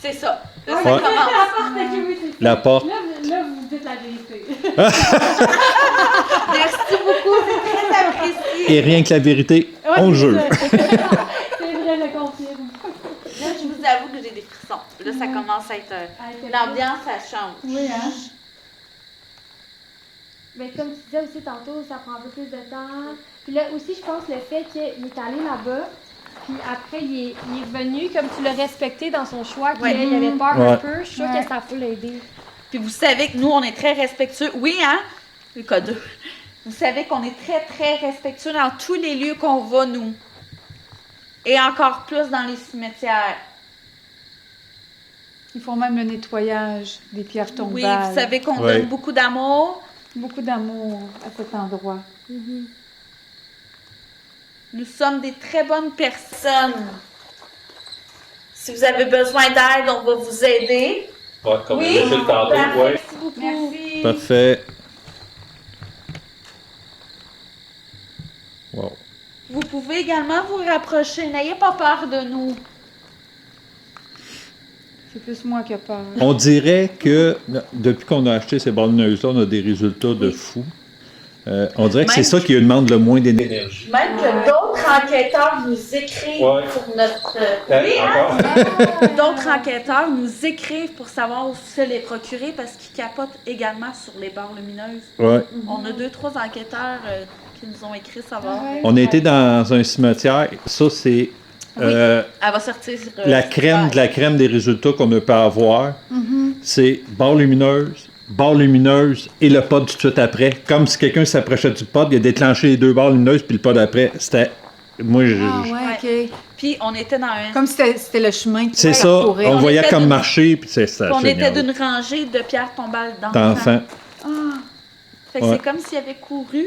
c'est ça. Là, Ouais. ça Ouais. commence. La porte, ok, oui, c'est ça. La porte. Là, vous dites la vérité. Merci beaucoup, c'est très apprécié. Et rien que la vérité, Ouais, on le c'est jure. ça. C'est vrai, je confirme. Là, je vous avoue que j'ai des frissons. Là, ça commence à être... L'ambiance, ça change. Oui, hein? Mais comme tu disais aussi tantôt, ça prend un peu plus de temps. Puis là aussi, je pense le fait qu'il est allé là-bas, puis après, il est revenu, comme tu l'as respecté dans son choix, qu'il Ouais. avait peur Ouais. un peu. Je suis sûre Ouais. que ça peut l'aider. Puis vous savez que nous, on est très respectueux. Oui, hein? Le code. Vous savez qu'on est très, très respectueux dans tous les lieux qu'on va, nous. Et encore plus dans les cimetières. Ils font même le nettoyage des pierres tombales. Oui, vous savez qu'on Ouais. donne beaucoup d'amour. Beaucoup d'amour à cet endroit. Nous sommes des très bonnes personnes. Si vous avez besoin d'aide, on va vous aider. Ouais, comme Oui? je disais tantôt, Parfait, ouais. merci beaucoup. Merci. Parfait. Wow. Vous pouvez également vous rapprocher. N'ayez pas peur de nous. C'est plus moi qui ai peur. On dirait que depuis qu'on a acheté ces balles lumineuses-là, on a des résultats de fou. On dirait que c'est Même- ça qui demande le moins d'énergie. Même que d'autres enquêteurs nous écrivent Ouais. pour notre... Hein, Oui, hein? encore? D'autres enquêteurs nous écrivent pour savoir où se les procurer parce qu'ils capotent également sur les barres lumineuses. Ouais. On a 2-3 enquêteurs qui nous ont écrit savoir. Ah ouais. On a été dans un cimetière. Ça, c'est Elle va sortir. la crème de la crème des résultats qu'on peut avoir. C'est barre lumineuse et le pod tout de suite après. Comme si quelqu'un s'approchait du pod, il a déclenché les 2 barres lumineuses puis le pod après. C'était... Moi, Ah ouais, OK. Puis on était dans un. Comme si c'était le chemin que c'est tu ça. parcourais. On On voyait était comme d'une- marcher puis c'est ça. on était génial. d'une rangée de pierres tombales d'enfants. D'enfants. Ah. Fait que Ouais. c'est comme s'il avait couru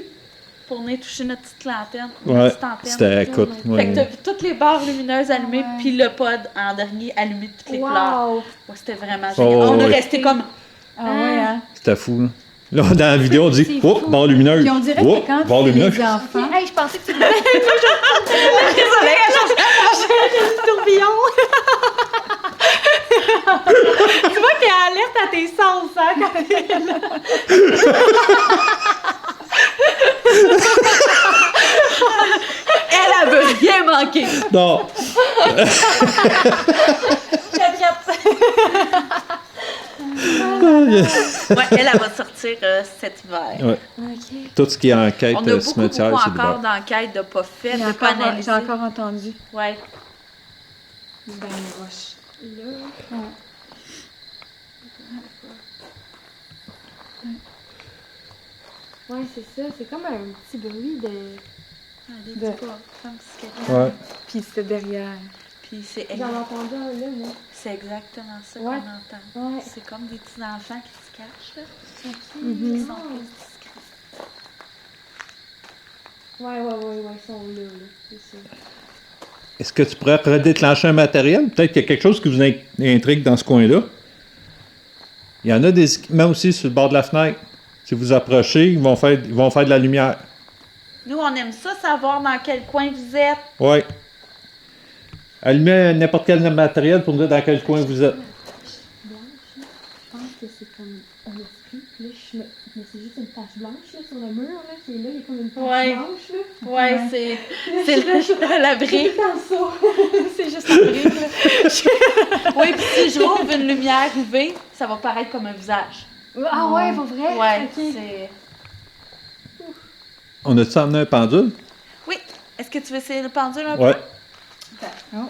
pour venir toucher notre petite lanterne. Ouais. Notre petite antenne. C'était, écoute, Fait ouais. que t'as vu toutes les barres lumineuses allumées, Ouais. puis le pod en dernier allumé de toutes les couleurs. Wow! Ouais, c'était vraiment génial. Oh, On est ouais. resté comme. Ah ouais, hein? C'était fou, là. Là, dans la vidéo, on dit C'est « Oh, fou. barre lumineuse! Puis on dirait Oh, que quand barre tu fais lumineuse! les enfants, Hey, je pensais que tu disais. Désolée, j'ai le tourbillon. Tu vois que t'es alerte à tes sens, hein, quand t'es Elle veut rien manquer. » Non! Ouais, elle va sortir cet hiver. Ouais. OK. Tout ce qui est enquête On a beaucoup, cimetière, beaucoup c'est encore l'hiver. d'enquêtes de pas faites, j'ai de pas analysées. j'ai encore entendu. Ouais. Ben, roche. Là. Ouais, c'est ça. C'est comme un petit bruit de. Des De- petits pas, comme si quelqu'un- Ouais. Puis c'était derrière. Puis c'est J'en ai entendu un là, moi. c'est exactement ça Ouais. qu'on entend. Ouais. C'est comme des petits enfants qui se cachent, là. OK. Ils sont Ah. tous discrets. Ouais, ils sont là, là. C'est ça. est-ce que tu pourrais redéclencher un matériel? Peut-être qu'il y a quelque chose qui vous intrigue dans ce coin-là. Il y en a des équipements aussi sur le bord de la fenêtre. Si vous approchez, ils vont faire de la lumière. Nous, on aime ça, savoir dans quel coin vous êtes. Oui. Allumez n'importe quel matériel pour nous dire dans quel coin vous êtes. Je pense que c'est comme un esprit, puis là, mais c'est juste une tache blanche là, sur le mur, là, qui est là, il y a comme une tache Ouais. blanche, là. Ouais, c'est la brique. C'est dans ça. C'est juste la brique, là. Oui, puis si je rouvre une lumière UV, ça va paraître comme un visage. Ah ouais, pour vrai? Ouais, Ok. c'est... On a-tu emmené un pendule? Oui. Est-ce que tu veux essayer le pendule un peu? Ouais. Oh.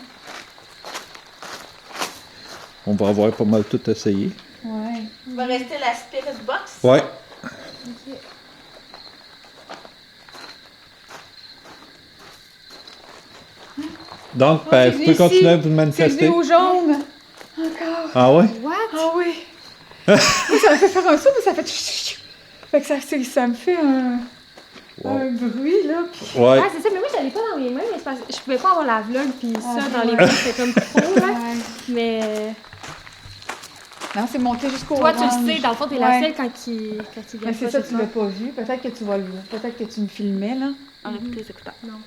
On va avoir pas mal tout essayé. Ouais. Il va rester la spirit box. Ouais. Donc, ben, vous pouvez continuer à vous C'est le manifester. vidéo jaune. Encore. Ah ouais? What? Ah oui. Ça me fait faire un saut, mais ça fait... Fait que ça me fait un bruit, là. Puis... Ouais. Ah, c'est ça, mais moi, je l'avais pas dans mes mains, mais c'est parce que je pouvais pas avoir la vlog, puis ça, Ah, dans les ouais. mains, c'était comme trop, là. Ouais. Mais Non, c'est monté jusqu'au toi, tu orange. le sais, dans le fond, t'es la Ouais. seule quand il vient Mais c'est ça, tu pas, l'as pas vu. Peut-être que tu vas le voir. Peut-être que tu me filmais, là. Enlève tes écouteurs. Non.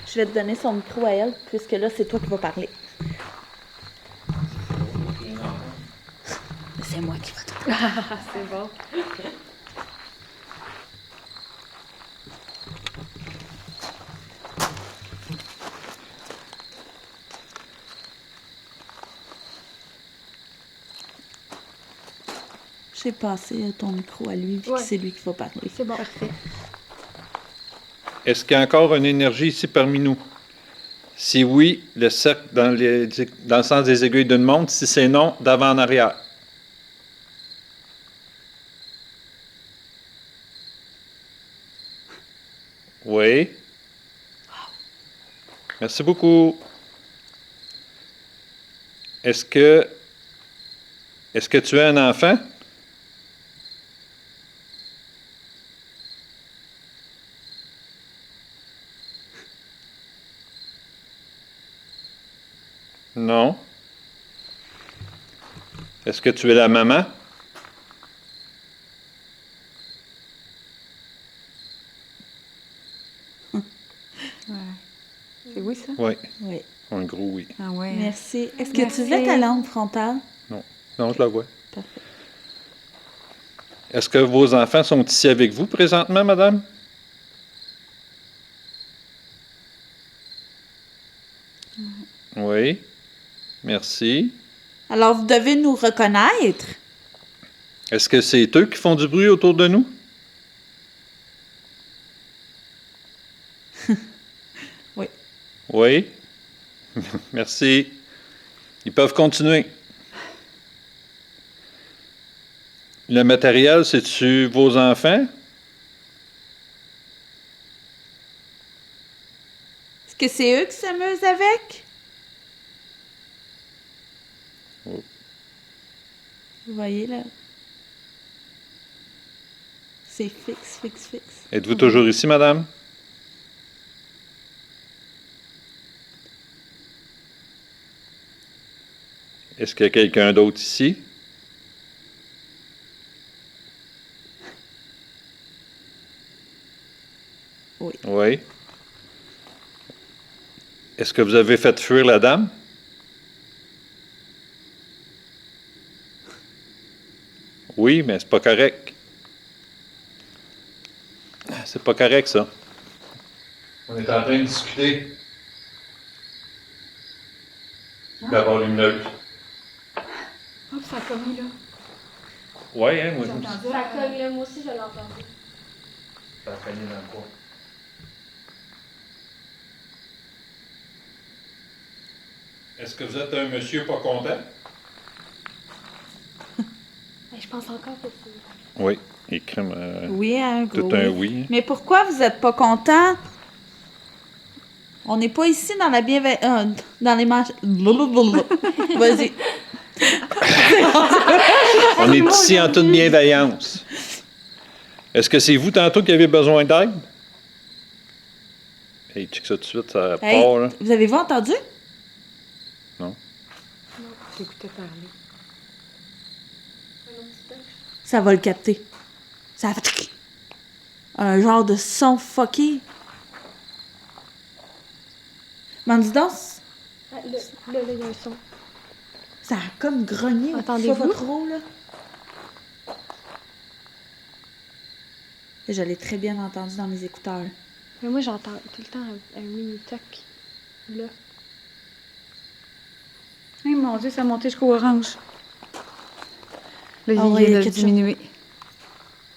Je vais te donner son micro à elle, puisque là, c'est toi qui vas parler. C'est moi qui vais te parler. Ah, c'est bon. J'ai passé ton micro à lui, puis Ouais. c'est lui qui va parler. C'est bon. Parfait. Est-ce qu'il y a encore une énergie ici parmi nous? Si oui, le cercle dans le sens des aiguilles d'une montre. Si c'est non, d'avant en arrière. Oui. Merci beaucoup. Est-ce que tu as un enfant? Non. Est-ce que tu es la maman? C'est oui, ça? Oui. Oui. Un gros oui. Ah ouais. Merci. Est-ce que Merci. tu veux ta lampe frontale? Non, je la vois. Parfait. Est-ce que vos enfants sont ici avec vous présentement, madame? Oui. Merci. Alors, vous devez nous reconnaître. Est-ce que c'est eux qui font du bruit autour de nous? Oui. Oui. Merci. Ils peuvent continuer. Le matériel, c'est-tu vos enfants? Est-ce que c'est eux qui s'amusent avec? Oh. Vous voyez, là? C'est fixe, fixe, fixe. Êtes-vous toujours ici, madame? Est-ce qu'il y a quelqu'un d'autre ici? Oui. Oui. Est-ce que vous avez fait fuir la dame? Oui, mais c'est pas correct. C'est pas correct, ça. On est en train de discuter d'avoir lumineuse. Hop, ça a commis, là. Oui, hein, moi, J'ai je me entendu. Ça cogne, là, moi aussi, je l'ai entendu. Ça a cogné dans le coin. Est-ce que vous êtes un monsieur pas content? Mais je pense encore que c'est... Oui, et crème. Oui, un gros. Tout un oui. Mais pourquoi vous n'êtes pas content? On n'est pas ici dans la bienveillance. Dans les manches. Vas-y. On est ici en toute bienveillance. Est-ce que c'est vous tantôt qui avez besoin d'aide? Hey, check ça tout de suite, ça Hey, part, là. vous avez-vous entendu? J'écoutais parler. Ça va le capter. Ça a fait un genre de son fucké. Mandidas, Ah, là, il y a un son. ça a comme grogné. Entendez-vous? Pas trop, là. Et je l'ai très bien entendu dans mes écouteurs. Mais moi, j'entends tout le temps un mini-toc. Là. Hey, mon Dieu, ça a monté jusqu'au orange. Là, Ah il ouais, vient de quelque chose. diminuer.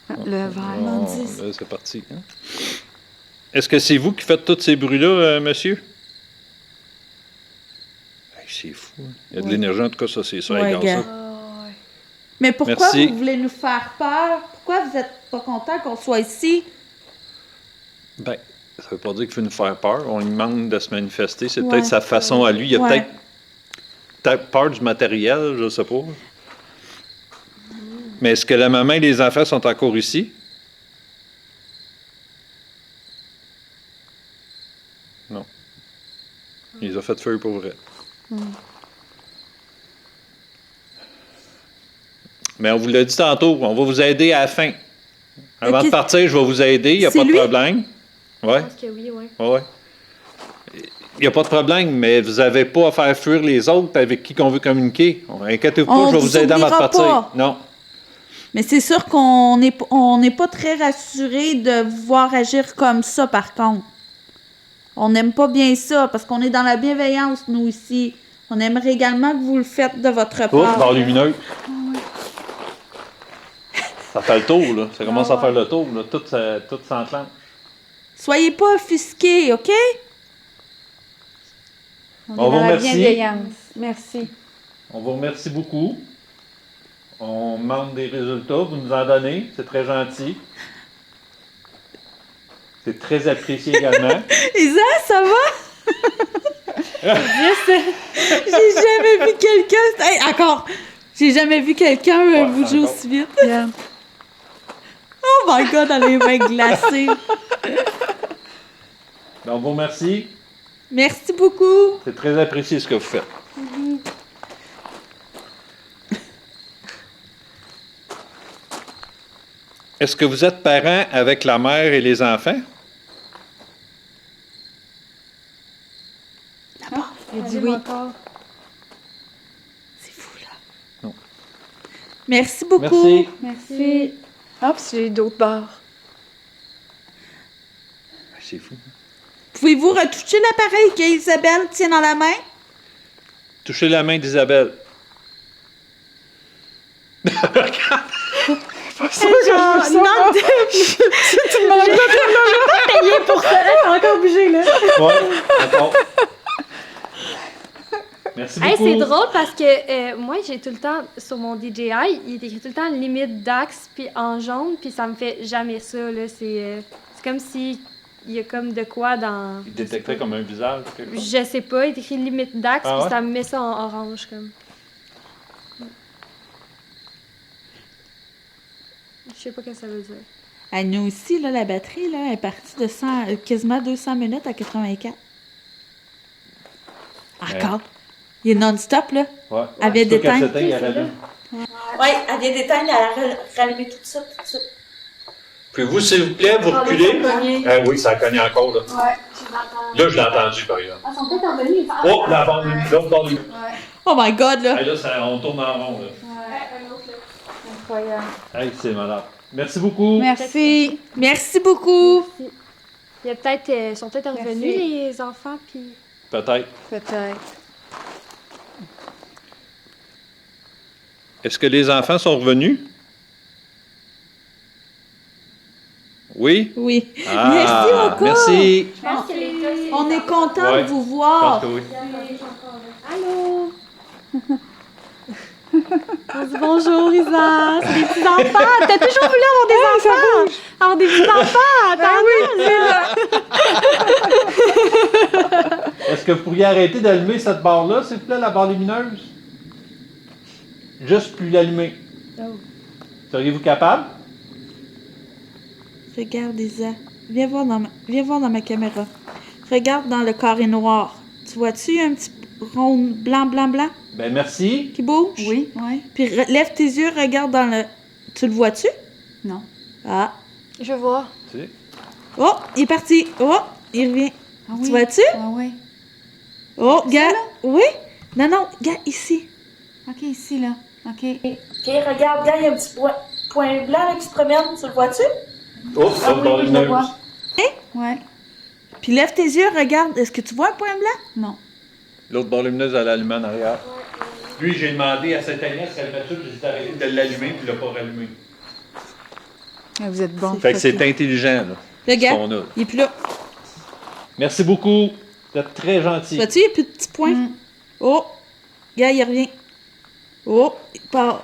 Ah, le vert. Bon, Mandis. là, c'est parti. Hein? Est-ce que c'est vous qui faites tous ces bruits-là, monsieur? Hey, c'est fou. Hein? Il y a de Ouais. l'énergie, en tout cas, ça, c'est ça. Ouais, regarde gars. ça. Ah, ouais. Mais pourquoi Merci. vous voulez nous faire peur? Pourquoi vous êtes pas content qu'on soit ici? Ben, ça veut pas dire qu'il faut nous faire peur. On lui demande de se manifester. C'est Ouais. peut-être sa façon à lui. Il y a Ouais. peut-être peur du matériel, je sais pas. Mais est-ce que la maman et les enfants sont encore ici? Non. Il les a fait feu pour vrai. Mais on vous l'a dit tantôt, on va vous aider à la fin. Avant Ok. de partir, je vais vous aider, il n'y a C'est pas de lui? problème. Oui, Je pense que oui, ouais. oui. Il n'y a pas de problème, mais vous n'avez pas à faire fuir les autres avec qui on veut communiquer. Inquiétez-vous pas, On je vais vous vous aider à oubliera partir. pas. Non. Mais c'est sûr qu'on n'est pas très rassuré de vous voir agir comme ça, par contre. On n'aime pas bien ça, parce qu'on est dans la bienveillance, nous, ici. On aimerait également que vous le faites de votre Oh, part. barre lumineuse. Ça fait le tour, là. Ça commence à faire le tour, là. Tout s'enclenche. Soyez pas offusqués, OK? On On est vous dans la remercie. bienveillance. Merci. On vous remercie beaucoup. On demande des résultats. Vous nous en donnez. C'est très gentil. C'est très apprécié également. Isa, ça va? J'ai jamais vu quelqu'un... Hey, encore! J'ai jamais vu quelqu'un Ouais, bouger encore. aussi vite. Regarde. Oh my God, elle a les mains glacées. Ben, on vous remercie. Merci beaucoup. C'est très apprécié ce que vous faites. Est-ce que vous êtes parents avec la mère et les enfants? Il dit Allume oui. encore. C'est fou, là. Non. Merci beaucoup. Merci. Merci. Ah, puis j'ai d'autres barres. C'est fou. Pouvez-vous retoucher l'appareil qu'Isabelle tient dans la main? Touchez la main d'Isabelle. Genre, non, Payé pour ça, elle a encore bougé, là. Ouais, d'accord. Merci beaucoup. Hey, c'est drôle parce que moi, j'ai tout le temps, sur mon DJI, il est écrit tout le temps limite d'axe puis en jaune, puis ça me fait jamais ça, là. C'est comme si il y a comme de quoi dans... Il détectait comme un visage. Quelque chose. Je sais pas, il est écrit limite d'axe, Ah puis ouais? ça me met ça en orange, comme. Je sais pas ce que ça veut dire. Ah, nous aussi, là, la batterie là, est partie de 100, quasiment 200 minutes à 84. Encore. Il est non-stop, là. Ouais. Elle vient Surtout qu'elle d'éteindre. s'éteint, elle allume. Oui, elle vient d'éteindre, elle a rallumé tout ça, tout ça. Pouvez-vous, s'il vous plaît, vous reculer? Ah oui, ça cogne encore, là. Ouais, je l'entends. Là, je l'ai entendu, par exemple. Ah, sont peut-être revenus. Oh, la bande, l'autre bande. Ouais, Oh my God, là. Hey, là, on tourne en rond, là. incroyable. Hey, c'est malade. Merci beaucoup. Merci. Merci beaucoup. Il y a peut-être, ils sont peut-être revenus, Merci. les enfants, puis... Peut-être. Peut-être. Est-ce que les enfants sont revenus? Oui? Oui. Ah, Merci beaucoup. Merci. Je pense que les gars, c'est On est content Ouais. de vous Je pense voir. que oui. Allô? On dit bonjour, Isa. C'est des petits enfants. T'as toujours voulu avoir des enfants. Avoir des petits enfants. Est-ce que vous pourriez arrêter d'allumer cette barre-là, s'il vous plaît, la barre lumineuse? Juste plus l'allumer. Oh. Seriez-vous capable? Regarde, Isa. Viens voir dans ma caméra. regarde dans le carré noir. Tu vois-tu un petit rond blanc, blanc, blanc Ben, merci. qui bouge? Oui, oui. Puis lève tes yeux, regarde dans le... Tu le vois-tu? Non. Ah. Je vois. Tu sais. Oh, il est parti. Oh, il revient. Ah oui. Tu vois-tu? Ah oui. Oh, Ça, gars. là? Oui? Non, non, gars, ici. OK, ici, là. OK. OK, regarde, gars, il y a un petit point blanc là, qui se promène. Tu le vois-tu? Oh, Ah oui, oui, je le vois. Hein? Ouais. Puis lève tes yeux, regarde. Est-ce que tu vois un point blanc? Non. L'autre barre lumineuse, elle l'allume en arrière. Lui, j'ai demandé à cette année si elle met tout, j'ai arrêté de l'allumer, puis il l'a pas rallumé. Ah, vous êtes bon. Fait que c'est intelligent, là. Le gars, qu'on a. il est plus là. Merci beaucoup. Vous êtes très gentil. Vois-tu, il n'y a plus de petits points. Mm. Oh, gars, il revient. Oh, il part.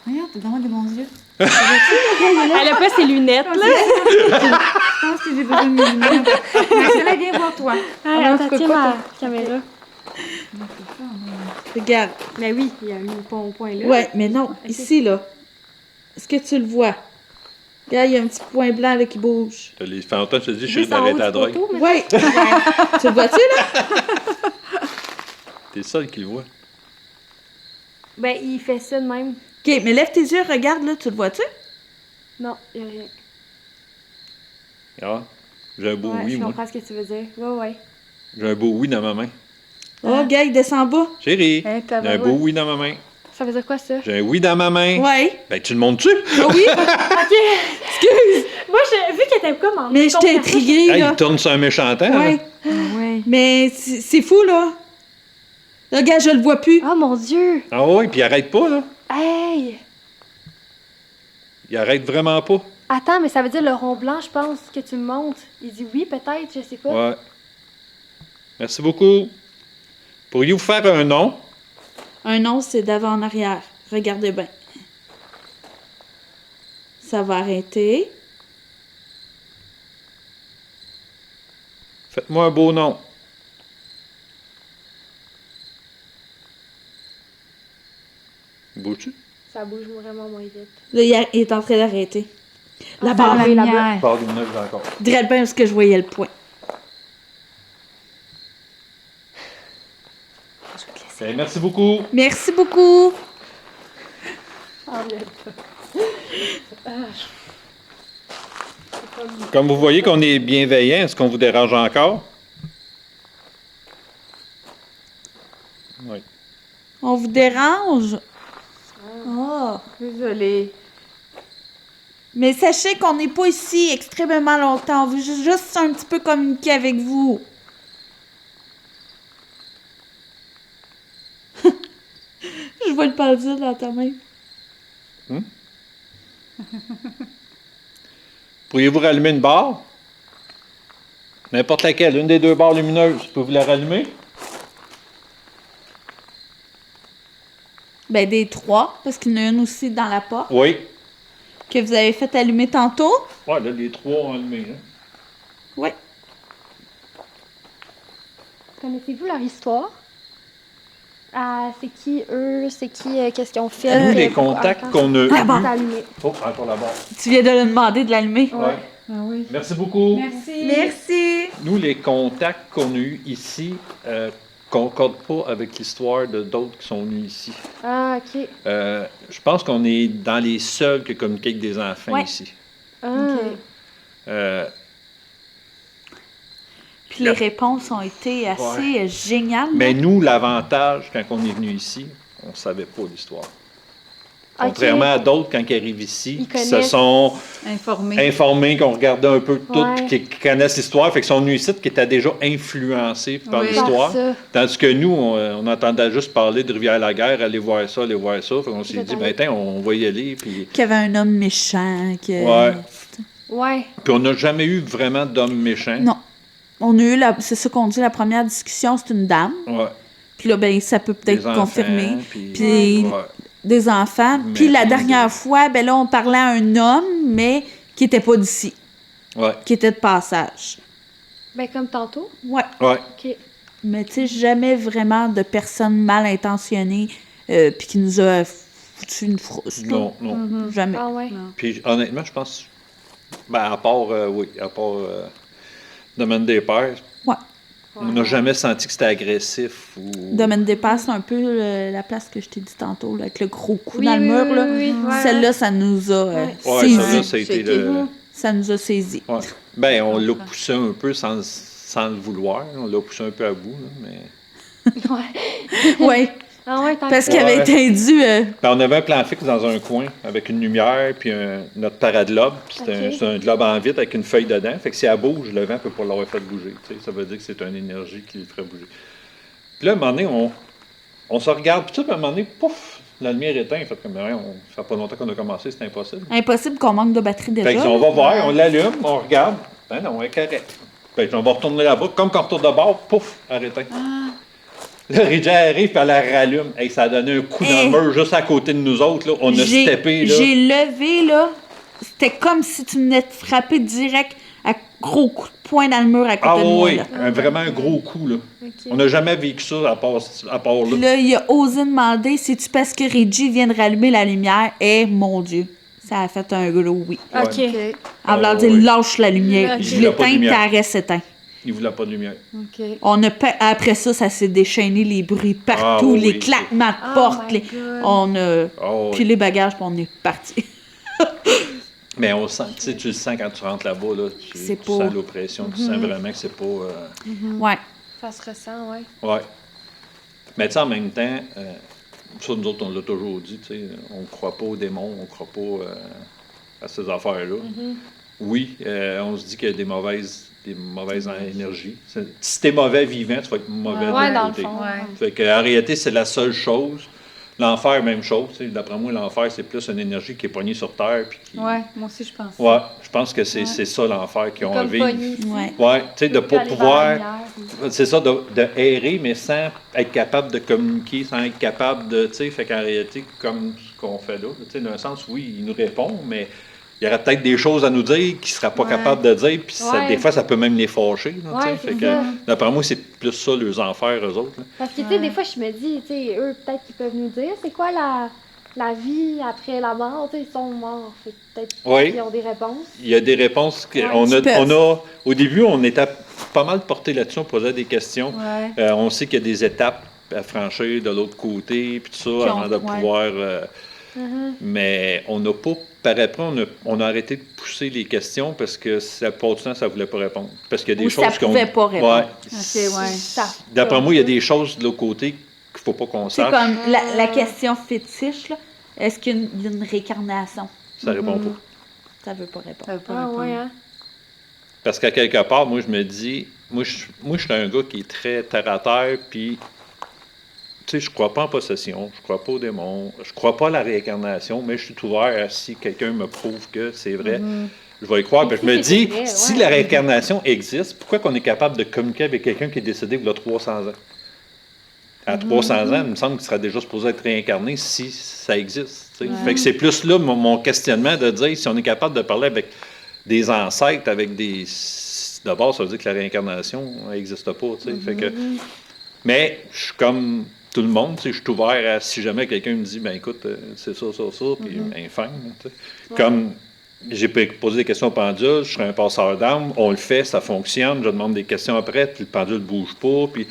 Regarde, t'as vraiment des bons yeux. Elle a pas ses lunettes, là. Je pense que j'ai besoin de mes lunettes. Marcella, viens voir toi. Alors, tu peux Tiens pas ma caméra. Regarde. Mais oui, il y a un point là. Ouais, mais non, ici, là. Est-ce que tu le vois? Regarde, il y a un petit point blanc là, qui bouge. Les fantômes, je te dis, je suis Juste en haut d'arrêter la du drogue. poteau, mais- Ouais. Tu le vois-tu, là? T'es le seul qui le voit. Ben, il fait ça de même. OK, mais lève tes yeux, regarde, là. Tu le vois-tu? Non, il y a rien. Ah, j'ai un beau Ouais, oui, je moi. comprends ce que tu veux dire. Ouais. J'ai un beau oui dans ma main. Oh, gars, il descend en bas. Chérie, Hein, j'ai un beau oui dans ma main. Ça veut dire quoi, ça? J'ai un oui dans ma main. Ouais. Ben, tu le montres-tu? Ah oui? OK. Excuse. Moi, vu qu'elle était comme en Mais je t'ai intriguée, Hey, là. il tourne sur un méchant temps. Ouais. là. Ouais. Mais c'est fou, là. Regarde, je le vois plus. Oh mon Dieu! Ah oui, puis il arrête pas, là. Hey! Il arrête vraiment pas. Attends, mais ça veut dire le rond blanc, je pense, que tu me montres. Il dit oui, peut-être, je sais pas. Ouais. Merci beaucoup. Pourriez-vous faire un nom? Un nom, c'est d'avant en arrière. Regardez bien. Ça va arrêter. Faites-moi un beau nom. Bouge-tu? Ça bouge vraiment moins vite. Là, il est en train d'arrêter. La Ah, barre. ça La là-bas. lumière. Barre lumineuse encore. Dirais bien parce que je voyais le point. Ben, merci beaucoup. Merci beaucoup. Comme vous voyez qu'on est bienveillant, est-ce qu'on vous dérange encore? Oui. On vous dérange? Oh. Désolée. Mais sachez qu'on n'est pas ici extrêmement longtemps. On veut juste un petit peu communiquer avec vous. Je vois le pendule dans ta main. Pourriez-vous rallumer une barre? N'importe laquelle, une des deux barres lumineuses. Pouvez-vous la rallumer? Ben, des trois, parce qu'il y en a une aussi dans la porte Oui. que vous avez fait allumer tantôt. Ouais, là, les trois ont allumé. Hein. Oui. Connaissez-vous leur histoire? Ah, c'est qui eux? C'est qui? Qu'est-ce qu'ils ont fait? Nous, les Pourquoi- contacts attends, qu'on a Ah bon. eus- c'est allumé. Oh, encore la barre. Tu viens de le demander de l'allumer. Ouais. Ah oui. Merci beaucoup. Merci. Merci. Nous, les contacts qu'on a eus ici concordent pas avec l'histoire de d'autres qui sont venus ici. Ah, OK. Je pense qu'on est dans les seuls qui communiquent avec des enfants Ouais. ici. Ah. Euh, Puis les réponses ont été assez géniales. mais là. nous, l'avantage, quand on est venu ici, on ne savait pas l'histoire. Ok. Contrairement à d'autres, quand ils arrivent ici, Ils qui se connaissent. sont Informée. informés, qui ont regardé un peu tout, Ouais. puis qui connaissent l'histoire, fait qu'ils sont venus ici, qui étaient déjà influencés par Oui. l'histoire. Par ça. Tandis que nous, on entendait juste parler de Rivière-la-Guerre, aller voir ça, aller voir ça. Fait qu'on s'est C'est dit, vrai. ben, tiens, on va y aller. Puis, Qu'il y avait un homme méchant. Que... ouais. Ouais. Puis on n'a jamais eu vraiment d'homme méchant. Non. On a eu, c'est ça qu'on dit, la première discussion, c'est une dame. Ouais. Puis là, ben, ça peut peut-être Des enfants, confirmer. Puis, Puis ouais. des enfants. Mais Puis la puis dernière fois, ben là, on parlait à un homme, mais qui était pas d'ici, Ouais. qui était de passage. Ben, comme tantôt. Ouais. Ouais. OK. Mais tu sais, jamais vraiment de personnes mal intentionnées puis qui nous a foutu une frousse. là. Non, non. Jamais. Ah, ouais. Puis honnêtement, je pense. Ben, à part, oui, à part Domaine des pères. Ouais. On n'a jamais senti que c'était agressif ou. Domaine des Pères, c'est un peu la place que je t'ai dit tantôt, là, avec le gros coup Oui, dans le oui, mur. oui, là. oui, ouais. Celle-là, ça nous a Ouais. Ouais, saisi. ça, là, ça a été le. Ça nous a saisi. Ouais. Ben, on l'a poussé un peu sans le vouloir. On l'a poussé un peu à bout, là, mais. Ouais. Oui, Ah ouais, tant parce que qu'il avait été induit. Ben, on avait un plan fixe dans un coin avec une lumière puis notre paradlobe. C'était Ok. c'est un globe en vitre avec une feuille dedans. Fait que si elle bouge, le vent peut pas l'avoir fait bouger. Tu sais, ça veut dire que c'est une énergie qui le ferait bouger. Puis là, à un moment donné, on se regarde, puis tout, puis à un moment donné, pouf, la lumière éteint. Fait comme, ça fait pas longtemps qu'on a commencé, c'est impossible. Impossible qu'on manque de batterie déjà. Fait que, on va voir, on l'allume, on regarde. Ben non, elle est correcte. Fait que, on va retourner là-bas, comme quand on retourne de bord, pouf, arrêté. Là, Régie arrive, puis elle la rallume. Hey, ça a donné un coup dans le mur juste à côté de nous autres. Là. On a steppé. Là. J'ai levé, là. C'était comme si tu venais de frapper direct à gros coup de poing dans le mur à côté de moi. Oui, Là. vraiment un gros coup. Là. Ok. On n'a jamais vécu ça à part Puis là. là, il a osé demander, c'est-tu parce que Reggie vient de rallumer la lumière? Eh, mon Dieu, ça a fait un gros oui. Ok. En voulant dire, oui. lâche la lumière. Ok. Je Il voulait pas de l'éteins, lumière. t'as reste éteint. Il ne voulait pas de lumière. OK. Après ça, ça s'est déchaîné, les bruits partout, oui, les oui. claquements de Oh portes. my God. On a Oh, puis les bagages, puis on est parti. mais on sent, tu le sens quand tu rentres là-bas. Là, tu C'est tu pas- sens l'oppression. Tu sens vraiment que c'est pas. Ouais. Ça se ressent, ouais. Ouais. Mais tu sais, en même temps, ça, nous autres, on l'a toujours dit, tu sais, on ne croit pas aux démons, on ne croit pas à ces affaires-là. Oui, on se dit qu'il y a des mauvaises énergies. Si t'es mauvais vivant, tu vas être mauvais Ouais, de dans l'autre le côté. fond. Ouais. Fait que, en réalité, c'est la seule chose. L'enfer, même chose. Tu sais, d'après moi, l'enfer, c'est plus une énergie qui est pognée sur Terre. Puis qui... Ouais, moi aussi, je pense. Ouais, je pense que c'est ça l'enfer qu'ils ont à Comme vivre. pogné ici. Ouais. Ouais, tu sais, de Puis pas aller vers la pouvoir. lumière. C'est ça, de errer, mais sans être capable de communiquer, sans être capable de. Tu sais, fait qu'en réalité, comme ce qu'on fait là, tu sais, d'un sens, oui, il nous répond, mais il y aurait peut-être des choses à nous dire qu'il ne sera pas Ouais. capable de dire, puis Ouais. des fois, ça peut même les fâcher. Là, tu sais. Ouais, Fait c'est que, ça. d'après moi, c'est plus ça, leurs enfers, eux autres. Là. Parce que, tu sais, des fois, je me dis, tu sais, eux, peut-être qu'ils peuvent nous dire, c'est quoi la vie après la mort, tu sais, ils sont morts. Fait que peut-être Oui. qu'ils ont des réponses. Il y a des réponses. Ouais, Au début, on était pas mal porté là-dessus, on posait des questions. Ouais. On sait qu'il y a des étapes à franchir de l'autre côté, puis tout ça, avant de pouvoir. Mais on n'a pas. Par après, on a arrêté de pousser les questions parce que ça, pour du temps, ça ne voulait pas répondre. Parce qu'il y a des Ou choses ça pouvait pas répondre. Ouais. OK, ouais. Ça. D'après moi, il y a des choses de l'autre côté qu'il ne faut pas qu'on C'est sache. comme la question fétiche, là. Est-ce qu'il y a une réincarnation? Ça ne répond pas. Ça veut pas répondre. Ça veut pas Ah, répondre. ouais, hein? Parce qu'à quelque part, moi, je me dis, moi, je suis un gars qui est très terre à terre, puis, tu sais, je crois pas en possession, je crois pas aux démons, je crois pas à la réincarnation, mais je suis ouvert à si quelqu'un me prouve que c'est vrai, je vais y croire. Puis je me si c'est dis, vrai, si ouais. la réincarnation existe, pourquoi qu'on est capable de communiquer avec quelqu'un qui est décédé il y a 300 ans? À 300 ans, il me semble qu'il serait déjà supposé être réincarné si ça existe. Tu sais. Fait que c'est plus là mon questionnement de dire si on est capable de parler avec des ancêtres, avec des. D'abord, ça veut dire que la réincarnation n'existe pas. Tu sais. Fait que... Mais je suis comme tout le monde, tu sais, je suis ouvert à si jamais quelqu'un me dit ben écoute, c'est ça, puis ben fine. Tu sais. Comme j'ai posé des questions au pendule, je serais un passeur d'âme, on le fait, ça fonctionne, je demande des questions après, puis le pendule ne bouge pas, puis.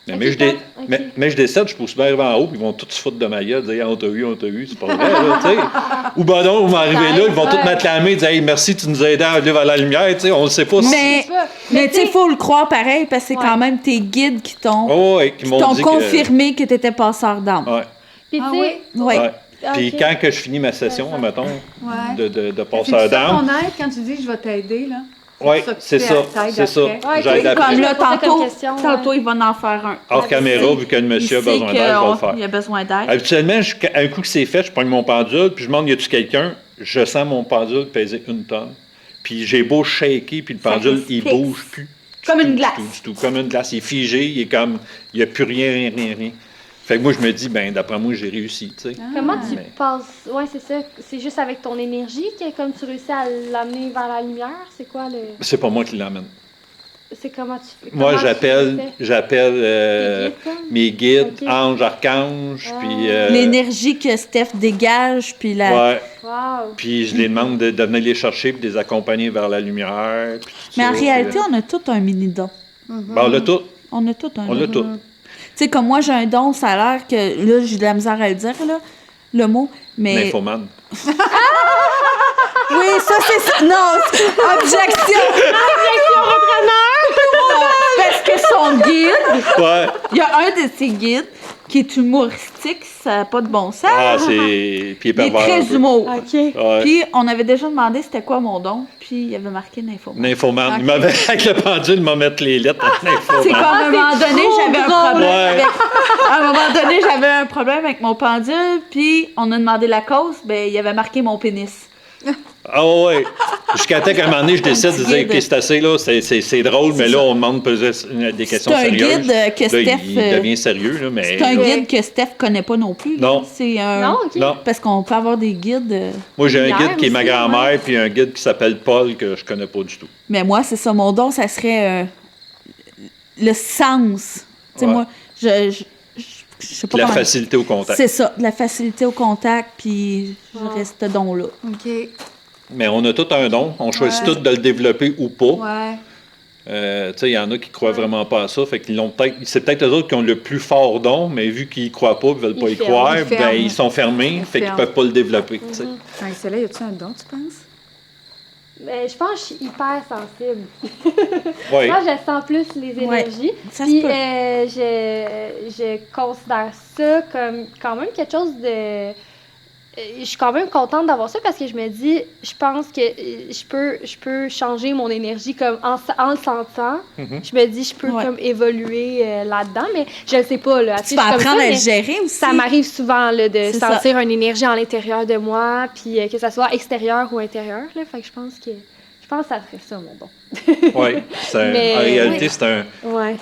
Mais je décède, je peux aussi bien arriver en haut, puis ils vont tous se foutre de ma gueule, dire on t'a eu, c'est pas vrai, là, tu sais. Ou ben non, ils vont arriver là, ils vont tous mettre la main et dire hey, merci, tu nous as aidés à aller vers la lumière, tu sais, on ne sait pas si. Mais tu sais, il faut le croire pareil, parce que c'est quand même tes guides qui t'ont Oh, et qui m'ont dit confirmé que tu étais passeur d'âme. Ouais. Puis, Ah tu sais, oui? Oui. Ouais. Puis Ok. quand que je finis ma session, mettons, Ouais. de C'est passeur ça d'âme. ton aide quand tu dis je vais t'aider, là? Oui, ça que tu c'est fais, ça. t'aides C'est ça. après. Ouais, J'aide ok, après. Comme là, Je posais comme tantôt, question, tantôt il va en faire un. Hors caméra, vu que le monsieur a besoin d'aide, je vais le faire. Il a besoin d'aide. Habituellement, un coup que c'est fait, je prends mon pendule, puis je demande y a-tu quelqu'un, je sens mon pendule peser 1 tonne. Puis j'ai beau shaker, puis le Ça pendule, reste il fixe. bouge plus. Comme une Du glace. tout. Comme une glace. Il est figé, il est comme. Il n'y a plus rien. Fait que moi, je me dis, ben d'après moi, j'ai réussi, tu sais. Comment tu Mais- passes? Ouais, c'est ça. C'est juste avec ton énergie que comme tu réussis à l'amener vers la lumière? C'est quoi le. C'est pas moi qui l'emmène. C'est comment tu fais? Moi, Comment j'appelle Tes guides, comme? mes guides, Ok. anges, archanges, puis... L'énergie que Steph dégage, puis la... Ouais, Wow! puis je les demande de venir les chercher puis de les accompagner vers la lumière. Puis tout Mais en ça, réalité, puis, on a tout un mini-don. ben, on l'a tout. On a tout un On don. l'a tout. Tu sais, comme moi, j'ai un don, ça a l'air que... Là, j'ai de la misère à le dire, là, le mot, mais... Nymphomane. Oui, ça, c'est ça. Non, objection! Parce que son guide, Ouais. il y a un de ses guides qui est humoristique, ça n'a pas de bon sens. Ah, c'est... Puis il est Il est pervers un très peu. humour. OK. Ouais. Puis, on avait déjà demandé c'était quoi mon don, puis il avait marqué nymphomane. Nymphomane. Ok. Il m'avait, avec le pendule, il m'a mettre les lettres à C'est nymphomane. qu'à un moment donné, j'avais un problème Ouais. avec... À un moment donné, j'avais un problème avec mon pendule, puis on a demandé la cause, ben il avait marqué mon pénis. Ah ouais. Jusqu'à temps qu'à un moment donné, je décide de petit dire, guide. OK, c'est assez, là, c'est drôle, mais là, on demande des questions C'est un sérieuses. guide que Là, Steph... il devient sérieux, là, mais... C'est un là, guide que Steph connaît pas non plus. là. Non. C'est un... Non, OK. Non. Parce qu'on peut avoir des guides... Moi, j'ai un Hier guide qui est ma aussi, grand-mère, puis un guide qui s'appelle Paul, que je connais pas du tout. Mais moi, c'est ça, mon don, ça serait le sens. Tu sais, Ouais. moi, je sais pas La comment... facilité au contact. C'est ça, de la facilité au contact, puis je Wow. reste don-là. OK. Mais on a tout un don. On choisit Ouais. tout de le développer ou pas. Ouais. Tu sais, il y en a qui croient vraiment pas à ça. Fait qu'ils l'ont peut-être. C'est peut-être eux autres qui ont le plus fort don, mais vu qu'ils croient pas, ils veulent pas Ils y ferment, croire, ils ferment. ben ils sont fermés, fait qu'ils ferment. peuvent pas le développer. tu sais. Hey, celle-là, y a-tu un don, tu penses? Ben, je pense que je suis hyper sensible. Ouais. Moi, je sens plus les énergies. Ça se Puis, peut. je considère ça comme quand même quelque chose de... Je suis quand même contente d'avoir ça parce que je me dis, je pense que je peux changer mon énergie comme en le sentant. Mhm. Je me dis, je peux Ouais. comme évoluer là-dedans, mais je ne sais pas. Là, Tu vas apprendre à le gérer aussi. ça m'arrive souvent là, de C'est ça. sentir une énergie à l'intérieur de moi, puis que ça soit extérieur ou intérieur. Là, fait que je pense que ça serait ça, mon don. Ouais. Mais- En réalité, oui. c'est un. Ouais.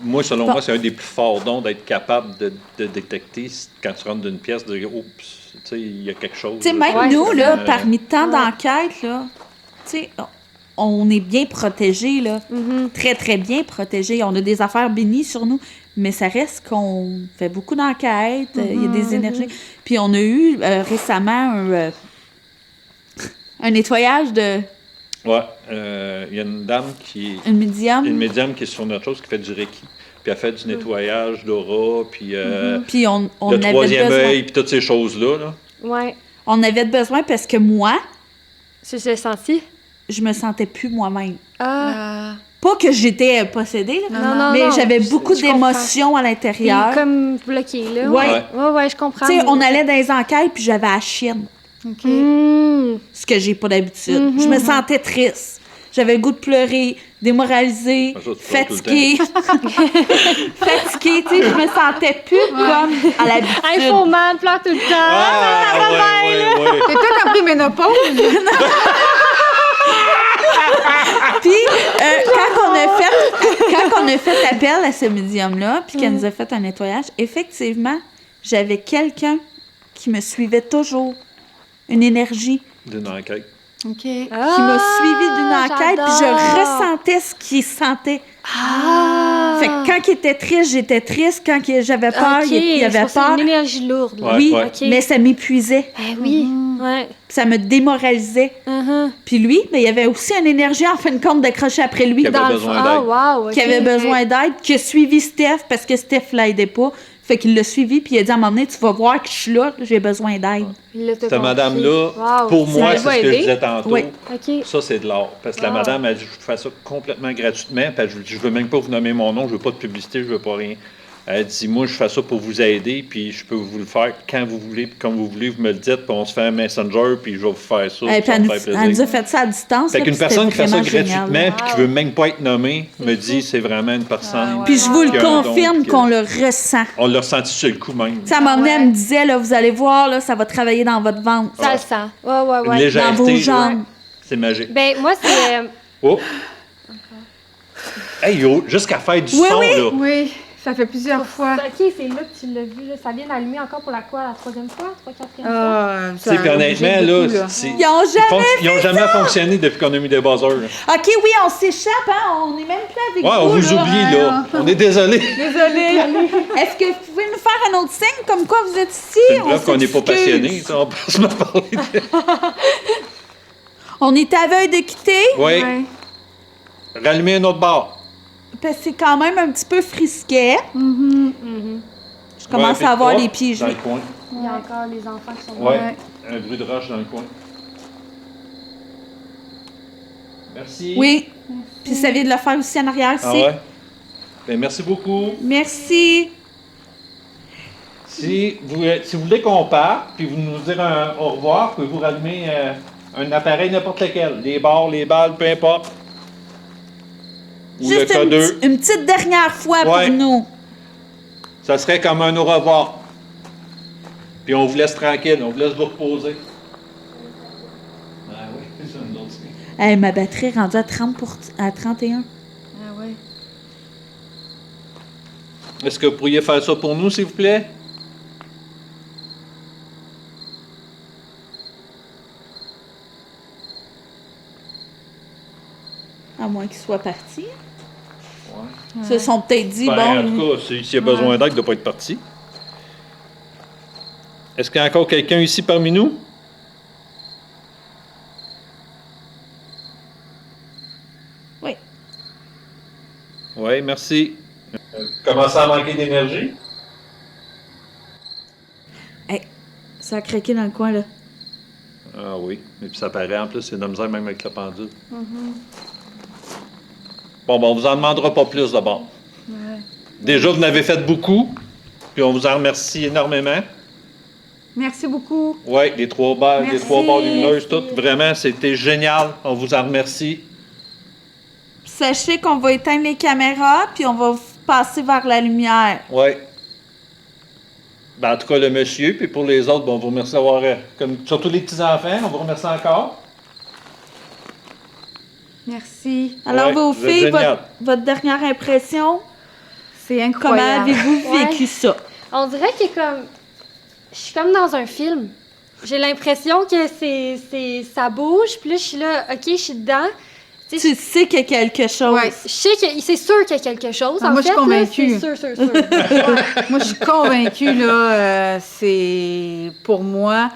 Moi, selon Bon. moi, c'est un des plus forts dons d'être capable de détecter quand tu rentres d'une pièce, de dire, oups, tu sais, il y a quelque chose. Tu sais, là. même Ouais, nous, c'est là, ça. parmi tant Ouais. d'enquêtes, là, tu sais, on est bien protégés, là. Mhm. Très, très bien protégés. On a des affaires bénies sur nous, mais ça reste qu'on fait beaucoup d'enquêtes, il y a des énergies. Puis on a eu récemment un nettoyage de Ouais. Il y a une dame une médium. une médium qui est sur notre chose, qui fait du Reiki. Puis elle fait du nettoyage d'aura, puis Puis on le avait troisième besoin. œil, puis toutes ces choses-là. Là. Ouais. On avait besoin parce que moi, J'ai senti. je me sentais plus moi-même. Ah. Pas que j'étais possédée, là, Non, non, mais non, j'avais je- beaucoup je comprends. d'émotions à l'intérieur. Puis comme bloqué, là. Ouais. Ouais, je comprends. Tu sais, on allait dans les enquêtes, puis j'avais la chienne, OK. Hmm. ce que j'ai pas d'habitude. Je me sentais triste. J'avais le goût de pleurer, démoralisée, Ah, ça, tu pleures tout le fatiguée. Fatiguée, tu sais, je me sentais plus comme à l'habitude. Infoman, pleure tout le temps. ouais. T'es peut-être en préménopause? Puis, quand on a fait appel à ce médium-là, puis qu'elle nous a fait un nettoyage, effectivement, j'avais quelqu'un qui me suivait toujours. Une énergie D'une enquête. OK. qui m'a suivi d'une enquête, puis je ressentais ce qu'il sentait. Fait que quand il était triste, j'étais triste. Quand j'avais peur, il avait C'est peur. une énergie lourde. Là. Ouais, Oui, ouais. Ok. mais ça m'épuisait. Eh oui. Ouais. Ça me démoralisait. Mhm. Puis lui, ben, il y avait aussi une énergie, en fin de compte, d'accrocher après lui, Qui avait Dans le besoin fond. d'aide. Ah, wow. qui avait besoin d'aide, qui a suivi Steph parce que Steph l'aidait pas. Fait qu'il l'a suivi, puis il a dit à un moment donné, tu vas voir que je suis là, j'ai besoin d'aide. Cette madame-là, pour moi, c'est ce que je disais tantôt. Oui. OK. Ça, c'est de l'art. Parce que la Wow. madame a dit, je fais ça complètement gratuitement. Puis elle dit, je veux même pas vous nommer mon nom, je veux pas de publicité, je veux pas rien. Elle dit, moi, je fais ça pour vous aider, puis je peux vous le faire quand vous voulez, puis comme vous voulez, vous me le dites, puis on se fait un messenger, puis je vais vous faire ça. Et puis puis ça elle me nous, fait elle plaisir. nous a fait ça à distance. Fait là, qu'une puis c'était personne qui fait ça vraiment génial. gratuitement, puis qui veut même pas être nommée, me dit, c'est vraiment une personne. Puis je vous le qui a un don, confirme puis qu'on le ressent. On l'a ressenti sur le coup même. Tu sais, à un moment donné, elle me disait, là, vous allez voir, là, ça va travailler dans votre ventre, Ça le sent. Ouais, ouais, Une ouais. dans légèreté, vos là, jambes. c'est magique. Ben, moi, c'est. Oh! Hey, yo, jusqu'à faire du Oui, son, oui. là. Oui. Ça fait plusieurs fois. OK, c'est là que tu l'as vu. Là. Ça vient d'allumer encore pour la 3e fois? 4e fois? Ah, Tu sais, puis honnêtement, là, ils ont jamais fonctionné depuis qu'on a mis des buzzers. Là. OK, oui, on s'échappe, hein? On est même plus avec Ouais, vous, on vous là. oublie, là. On est désolé. Désolée. Est-ce que vous pouvez nous faire un autre signe comme quoi vous êtes ici? C'est une preuve qu'on n'est pas passionné. On peut se me parler. On est aveugle de quitter, Oui. Ouais. Rallumer un autre bar. parce que c'est quand même un petit peu frisquet. Je commence Ouais, à avoir puis, les pieds dans le gelés. coin. Il y a encore les enfants qui sont Ouais. Ouais. Un bruit de roche dans le coin. Merci. Oui. Puis ça vient de le faire aussi en arrière ici. Ah ouais? Ben, merci beaucoup. Merci. Si vous voulez qu'on parte, puis vous nous dire au revoir, pouvez-vous rallumer un appareil n'importe lequel. Les barres, les balles, peu importe. Ou Juste le K2. une petite dernière fois Ouais. pour nous. Ça serait comme un au revoir. Puis on vous laisse tranquille, on vous laisse vous reposer. Ah oui, c'est ça, nous autres. Hey, ma batterie est rendue à 31. Ah ouais. Est-ce que vous pourriez faire ça pour nous, s'il vous plaît? À moins qu'ils soient partis. Ouais. Ils se sont peut-être dit, Ben, en bon, tout cas, s'il y a besoin d'aide, il ne doit pas être parti. Est-ce qu'il y a encore quelqu'un ici parmi nous? Oui. Oui, merci. Commencez à manquer d'énergie? ça a craqué dans le coin, là. Ah oui. Et puis ça paraît, en plus, c'est de la misère même avec la pendule. Bon, on vous en demandera pas plus d'abord. Ouais. Déjà, vous en avez fait beaucoup, puis on vous en remercie énormément. Merci beaucoup. Oui, les 3 barres, les Merci. 3 barres lumineuses, toutes, vraiment, c'était génial. On vous en remercie. Puis sachez qu'on va éteindre les caméras, puis on va passer vers la lumière. Oui. Ben, en tout cas, le monsieur, puis pour les autres, bon, on vous remercie d'avoir, surtout les petits-enfants, on vous remercie encore. Merci. Alors, Ouais, vos vous êtes filles, géniales. votre dernière impression, C'est comment incroyable. avez-vous Ouais. vécu ça? On dirait que je suis comme dans un film. J'ai l'impression que ça bouge, puis là, je suis là, OK, je suis dedans. Tu sais, Tu sais qu'il y a quelque chose. Ouais. je sais que c'est sûr qu'il y a quelque chose. Ah, en moi, je fait, suis convaincue. là, c'est sûr. Moi, je suis convaincue, là, c'est... Pour moi,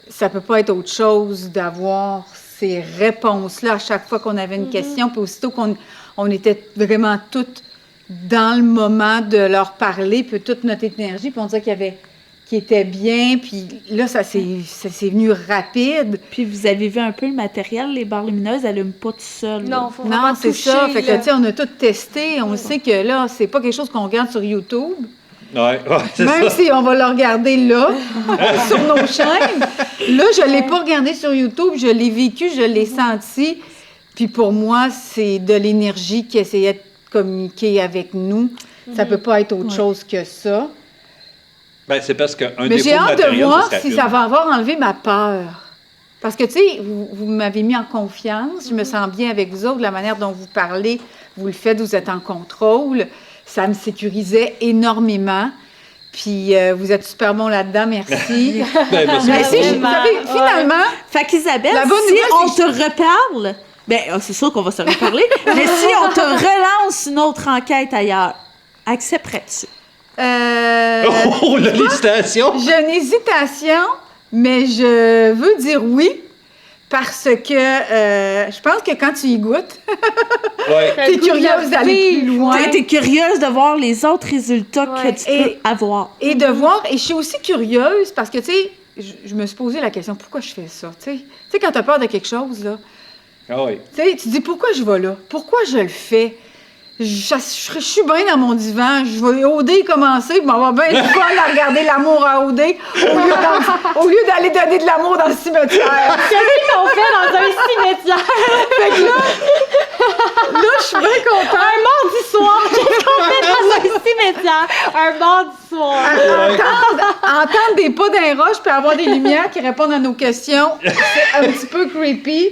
ça peut pas être autre chose d'avoir ces réponses-là à chaque fois qu'on avait une question, puis aussitôt qu'on était vraiment toutes dans le moment de leur parler, puis toute notre énergie, puis on disait qu'il y avait... qui était bien, puis là, ça s'est venu rapide. Puis vous avez vu un peu le matériel, les barres lumineuses n'allument pas tout seul. Non, faut vraiment Non, c'est toucher, ça. Fait que, là. tu sais, on a tout testé. On sait que là, c'est pas quelque chose qu'on regarde sur YouTube. Ouais, c'est Même ça. si on va le regarder là, sur nos chaînes. Là, je l'ai pas regardé sur YouTube. Je l'ai vécu, je l'ai senti. Puis pour moi, c'est de l'énergie qui essayait de communiquer avec nous. Ça peut pas être autre chose que ça. Ben, c'est parce qu'un Mais défaut j'ai hâte de matériel, voir ce serait si une. ça va avoir enlevé ma peur. Parce que, tu sais, vous m'avez mis en confiance. Je me sens bien avec vous autres. La manière dont vous parlez, vous le faites, vous êtes en contrôle. Ça me sécurisait énormément. Puis, vous êtes super bon là-dedans. Merci. Ben, merci Mais si, beaucoup. vous savez, finalement, Fait qu'Isabelle, La bonne si nouvelle, on c'est te reparle, ben c'est sûr qu'on va se reparler, mais si on te relance une autre enquête ailleurs, accepterais-tu? Oh, la législation! j'ai une hésitation, mais je veux dire oui. Parce que je pense que quand tu y goûtes, Ouais. t'es curieuse d'aller plus loin. T'es curieuse de voir les autres résultats Ouais. que tu Et- peux avoir. Et de voir, et je suis aussi curieuse parce que, tu sais, je me suis posé la question, pourquoi je fais ça? Tu sais, quand tu as peur de quelque chose, là, Ah oui. tu sais, tu te dis, pourquoi je vais là? Pourquoi je le fais? Je suis bien dans mon divan, je vais OD commencer, je m'avoir bien du fun à regarder l'amour à OD au lieu d'aller donner de l'amour dans le cimetière. Qu'est-ce qu'on fait dans un cimetière? Fait que là, je suis bien contente. Un mardi soir! Qu'est-ce qu'on fait dans un cimetière? Un mardi soir! Entendre des pas d'un roche puis avoir des lumières qui répondent à nos questions, c'est un petit peu creepy.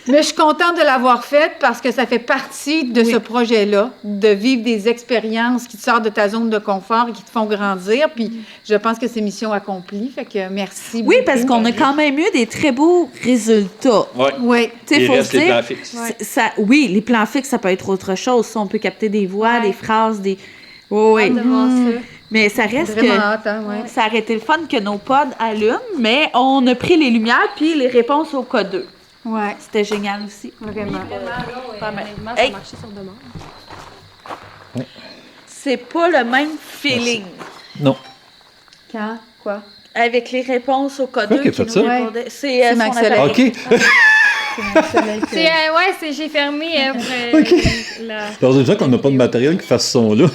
Mais je suis contente de l'avoir faite parce que ça fait partie de ce projet-là, de vivre des expériences qui te sortent de ta zone de confort et qui te font grandir. Puis je pense que c'est mission accomplie. Fait que merci beaucoup. Oui, parce qu'on a quand même eu des très beaux résultats. Ouais. Oui. Tu sais, Il faut reste se les dire, plans fixes. oui, les plans fixes, ça peut être autre chose. Ça, on peut capter des voix, des phrases, des... Oui. Hâte de voir ça. Mais ça reste Vraiment que... hâte, hein, ouais. Ça aurait été le fun que nos pods allument, mais on a pris les lumières puis les réponses au cas 2. Ouais, C'était génial aussi. vraiment. Pas mal. Honnêtement, ça Hey. marchait sur demande. C'est pas le même feeling Non. Quand? Quoi? avec les réponses au cas 2 qui a fait ça? répondaient. C'est C'est son Max appareil. OK. J'ai fermé pour la... Alors, déjà qu'on n'a pas de matériel qui fasse ce son-là.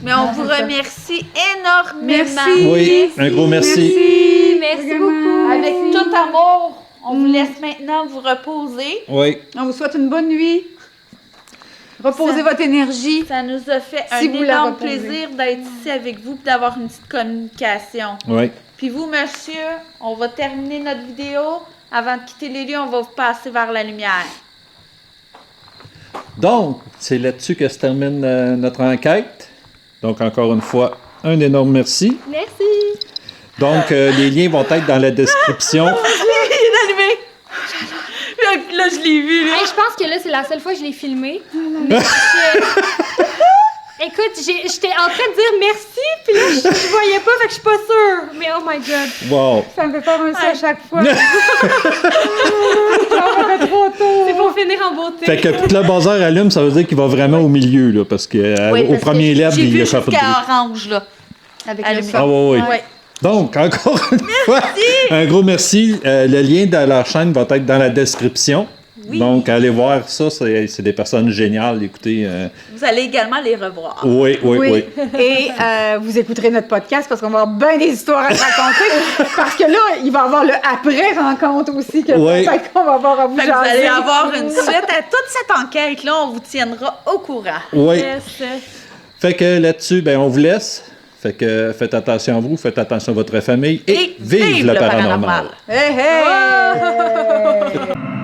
Mais on vous remercie énormément. Merci. Oui, un gros merci. Merci Vraiment. beaucoup. Avec tout amour, on vous laisse maintenant vous reposer. Oui. On vous souhaite une bonne nuit. Reposez Ça- votre énergie. Ça nous a fait Si un vous la énorme reposez. plaisir d'être ici avec vous et d'avoir une petite communication. Oui. Puis vous, monsieur, on va terminer notre vidéo. Avant de quitter les lieux, on va vous passer vers la lumière. Donc, c'est là-dessus que se termine notre enquête. Donc, encore une fois, un énorme merci. Merci. Donc, les liens vont être dans la description. Il est allumé! Là, je l'ai vu, là. Hey, je pense que là, c'est la seule fois que je l'ai filmé. Mais écoute, j'étais en train de dire merci, puis là, je voyais pas, fait que je suis pas sûre. Mais oh my God. Wow. Ça me fait faire un ça à chaque fois. C'est pour finir en beauté. Fait que toute la buzzer allume, ça veut dire qu'il va vraiment au milieu, là, parce que Oui, au parce premier que LED, j'ai il vu y a pas de bruit. jusqu'à orange, là. Avec Allumé. le Ah son. oui, oui. Ouais. Donc, encore une fois, un gros merci. Le lien de leur chaîne va être dans la description. Oui. Donc, allez voir ça. C'est des personnes géniales. Écoutez. Vous allez également les revoir. Oui, oui, oui. Et vous écouterez notre podcast parce qu'on va avoir bien des histoires à te raconter. Parce que là, il va y avoir le après-rencontre aussi que Oui. peut-être qu'on va avoir à vous Fait que vous jaser. allez avoir une suite à toute cette enquête-là. On vous tiendra au courant. Oui. Yes. Fait que là-dessus, ben, on vous laisse. Fait que faites attention à vous, faites attention à votre famille et, vive le paranormal. paranormal. Hey, hey!